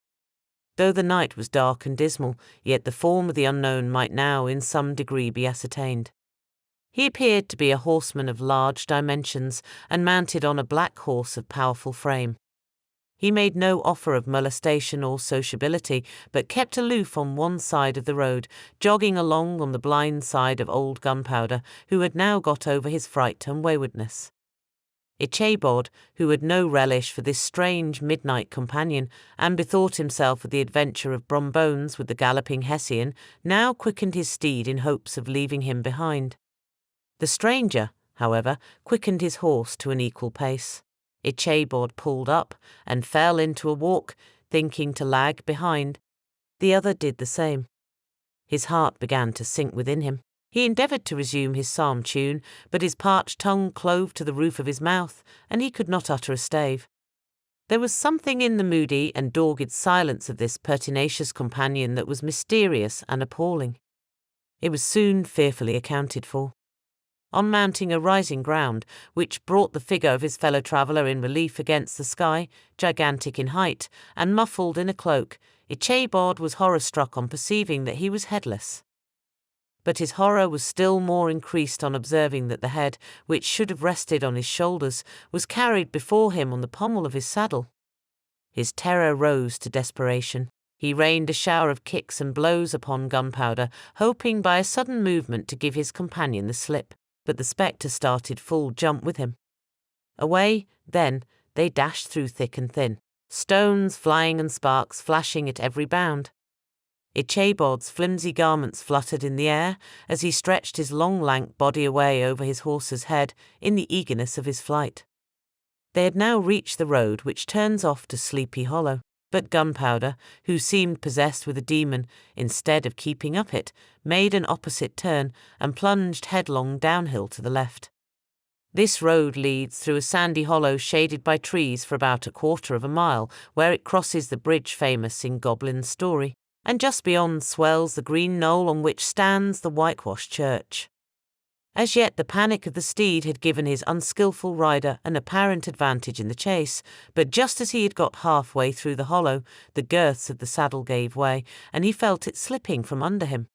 Though the night was dark and dismal, yet the form of the unknown might now in some degree be ascertained. He appeared to be a horseman of large dimensions and mounted on a black horse of powerful frame. He made no offer of molestation or sociability, but kept aloof on one side of the road, jogging along on the blind side of old Gunpowder, who had now got over his fright and waywardness. Ichabod, who had no relish for this strange midnight companion, and bethought himself of the adventure of Brombones with the galloping Hessian, now quickened his steed in hopes of leaving him behind. The stranger, however, quickened his horse to an equal pace. Ichabod pulled up and fell into a walk, thinking to lag behind. The other did the same. His heart began to sink within him. He endeavoured to resume his psalm tune, but his parched tongue clove to the roof of his mouth, and he could not utter a stave. There was something in the moody and dogged silence of this pertinacious companion that was mysterious and appalling. It was soon fearfully accounted for. On mounting a rising ground, which brought the figure of his fellow traveller in relief against the sky, gigantic in height, and muffled in a cloak, Ichabod was horror-struck on perceiving that he was headless. But his horror was still more increased on observing that the head, which should have rested on his shoulders, was carried before him on the pommel of his saddle. His terror rose to desperation. He rained a shower of kicks and blows upon Gunpowder, hoping by a sudden movement to give his companion the slip. But the spectre started full jump with him. Away, then, they dashed through thick and thin, stones flying and sparks flashing at every bound. Ichabod's flimsy garments fluttered in the air as he stretched his long lank body away over his horse's head in the eagerness of his flight. They had now reached the road which turns off to Sleepy Hollow, but Gunpowder, who seemed possessed with a demon, instead of keeping up it, made an opposite turn and plunged headlong downhill to the left. This road leads through a sandy hollow shaded by trees for about 1/4 mile, where it crosses the bridge famous in Goblin's story, and just beyond swells the green knoll on which stands the whitewashed church. As yet the panic of the steed had given his unskilful rider an apparent advantage in the chase, but just as he had got halfway through the hollow, the girths of the saddle gave way, and he felt it slipping from under him.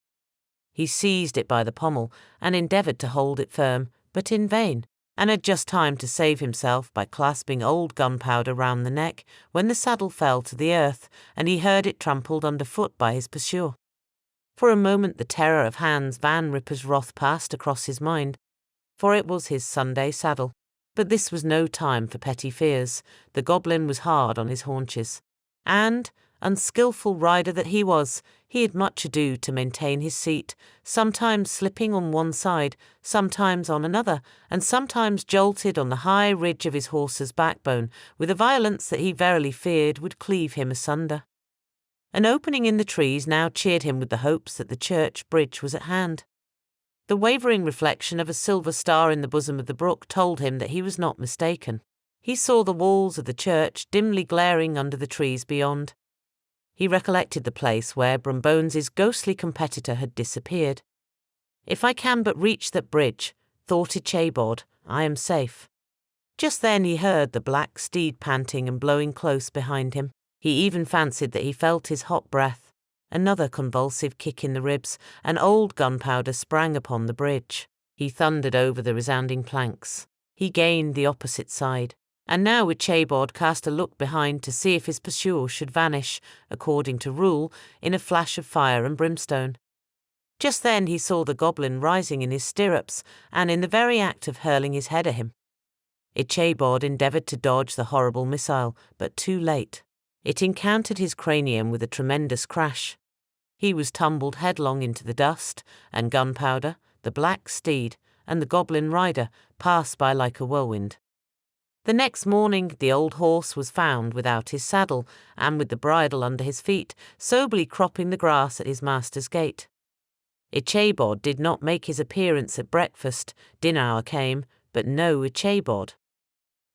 He seized it by the pommel and endeavoured to hold it firm, but in vain, and had just time to save himself by clasping old Gunpowder round the neck when the saddle fell to the earth and he heard it trampled underfoot by his pursuer. For a moment the terror of Hans Van Ripper's wrath passed across his mind, for it was his Sunday saddle. But this was no time for petty fears. The goblin was hard on his haunches, and, unskilful rider that he was, he had much ado to maintain his seat, sometimes slipping on one side, sometimes on another, and sometimes jolted on the high ridge of his horse's backbone with a violence that he verily feared would cleave him asunder. An opening in the trees now cheered him with the hopes that the church bridge was at hand. The wavering reflection of a silver star in the bosom of the brook told him that he was not mistaken. He saw the walls of the church dimly glaring under the trees beyond. He recollected the place where Brombones's ghostly competitor had disappeared. If I can but reach that bridge, thought Ichabod, I am safe. Just then he heard the black steed panting and blowing close behind him. He even fancied that he felt his hot breath. Another convulsive kick in the ribs, and old Gunpowder sprang upon the bridge. He thundered over the resounding planks. He gained the opposite side, and now Ichabod cast a look behind to see if his pursuer should vanish, according to rule, in a flash of fire and brimstone. Just then he saw the goblin rising in his stirrups, and in the very act of hurling his head at him. Ichabod endeavoured to dodge the horrible missile, but too late. It encountered his cranium with a tremendous crash. He was tumbled headlong into the dust, and Gunpowder, the black steed, and the goblin rider passed by like a whirlwind. The next morning the old horse was found without his saddle, and with the bridle under his feet, soberly cropping the grass at his master's gate. Ichabod did not make his appearance at breakfast. Dinner hour came, but no Ichabod.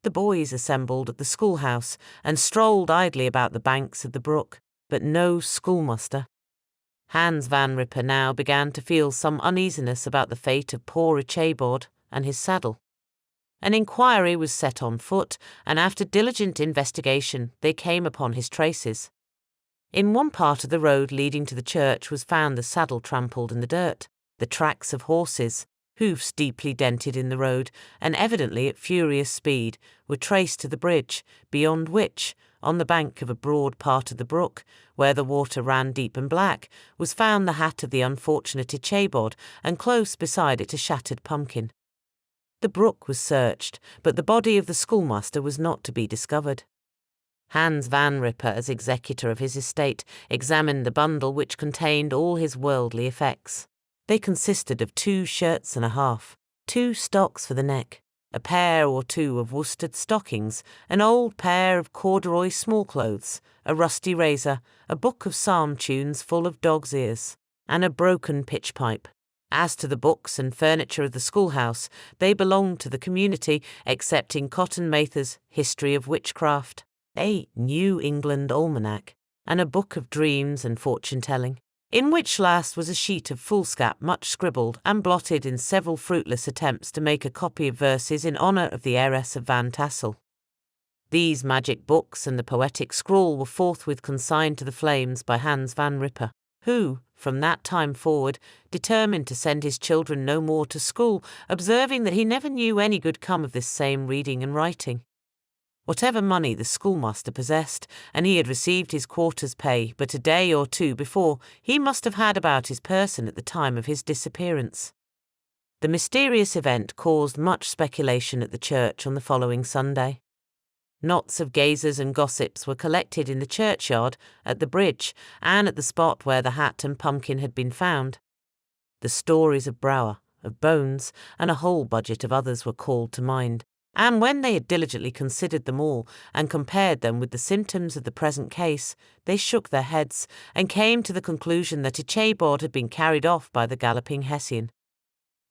The boys assembled at the schoolhouse and strolled idly about the banks of the brook, but no schoolmaster. Hans Van Ripper now began to feel some uneasiness about the fate of poor Ichabod and his saddle. An inquiry was set on foot, and after diligent investigation they came upon his traces. In one part of the road leading to the church was found the saddle trampled in the dirt, the tracks of horses, Hoofs deeply dented in the road, and evidently at furious speed, were traced to the bridge, beyond which, on the bank of a broad part of the brook, where the water ran deep and black, was found the hat of the unfortunate Ichabod, and close beside it a shattered pumpkin. The brook was searched, but the body of the schoolmaster was not to be discovered. Hans Van Ripper, as executor of his estate, examined the bundle which contained all his worldly effects. They consisted of 2 shirts and a half, 2 stocks for the neck, a pair or 2 of worsted stockings, an old pair of corduroy small-clothes, a rusty razor, a book of psalm tunes full of dog's ears, and a broken pitch-pipe. As to the books and furniture of the schoolhouse, they belonged to the community, excepting Cotton Mather's History of Witchcraft, a New England Almanac, and a book of dreams and fortune-telling, in which last was a sheet of foolscap much scribbled and blotted in several fruitless attempts to make a copy of verses in honour of the heiress of Van Tassel. These magic books and the poetic scrawl were forthwith consigned to the flames by Hans Van Ripper, who, from that time forward, determined to send his children no more to school, observing that he never knew any good come of this same reading and writing. Whatever money the schoolmaster possessed, and he had received his quarter's pay but a day or 2 before, he must have had about his person at the time of his disappearance. The mysterious event caused much speculation at the church on the following Sunday. Knots of gazers and gossips were collected in the churchyard, at the bridge, and at the spot where the hat and pumpkin had been found. The stories of Brower, of Bones, and a whole budget of others were called to mind, and when they had diligently considered them all and compared them with the symptoms of the present case, they shook their heads and came to the conclusion that Ichabod had been carried off by the galloping Hessian.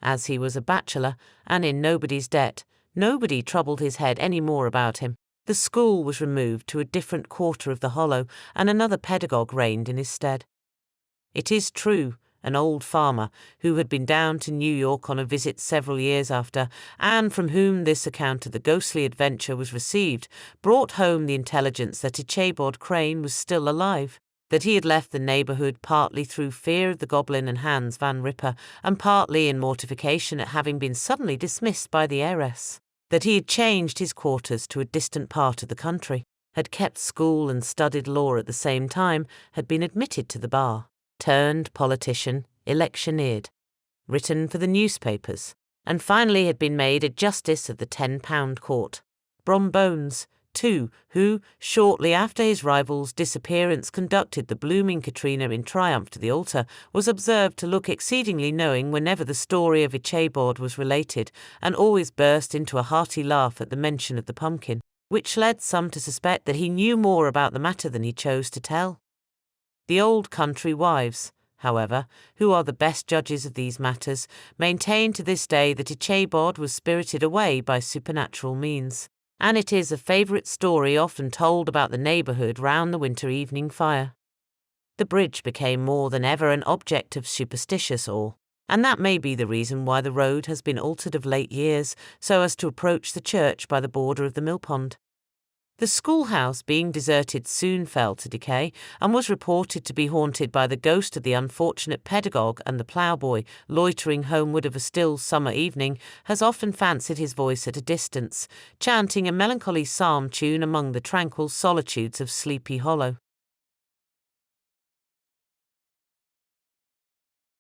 As he was a bachelor and in nobody's debt, nobody troubled his head any more about him. The school was removed to a different quarter of the hollow, and another pedagogue reigned in his stead. It is true, an old farmer, who had been down to New York on a visit several years after, and from whom this account of the ghostly adventure was received, brought home the intelligence that Ichabod Crane was still alive, that he had left the neighbourhood partly through fear of the goblin and Hans Van Ripper, and partly in mortification at having been suddenly dismissed by the heiress, that he had changed his quarters to a distant part of the country, had kept school and studied law at the same time, had been admitted to the bar, turned politician, electioneered, written for the newspapers, and finally had been made a justice of the £10 court. Bones, too, who, shortly after his rival's disappearance, conducted the blooming Katrina in triumph to the altar, was observed to look exceedingly knowing whenever the story of Ichabod was related, and always burst into a hearty laugh at the mention of the pumpkin, which led some to suspect that he knew more about the matter than he chose to tell. The old country wives, however, who are the best judges of these matters, maintain to this day that Ichabod was spirited away by supernatural means, and it is a favourite story often told about the neighbourhood round the winter evening fire. The bridge became more than ever an object of superstitious awe, and that may be the reason why the road has been altered of late years so as to approach the church by the border of the millpond. The schoolhouse, being deserted, soon fell to decay, and was reported to be haunted by the ghost of the unfortunate pedagogue, and the ploughboy, loitering homeward of a still summer evening, has often fancied his voice at a distance, chanting a melancholy psalm tune among the tranquil solitudes of Sleepy Hollow.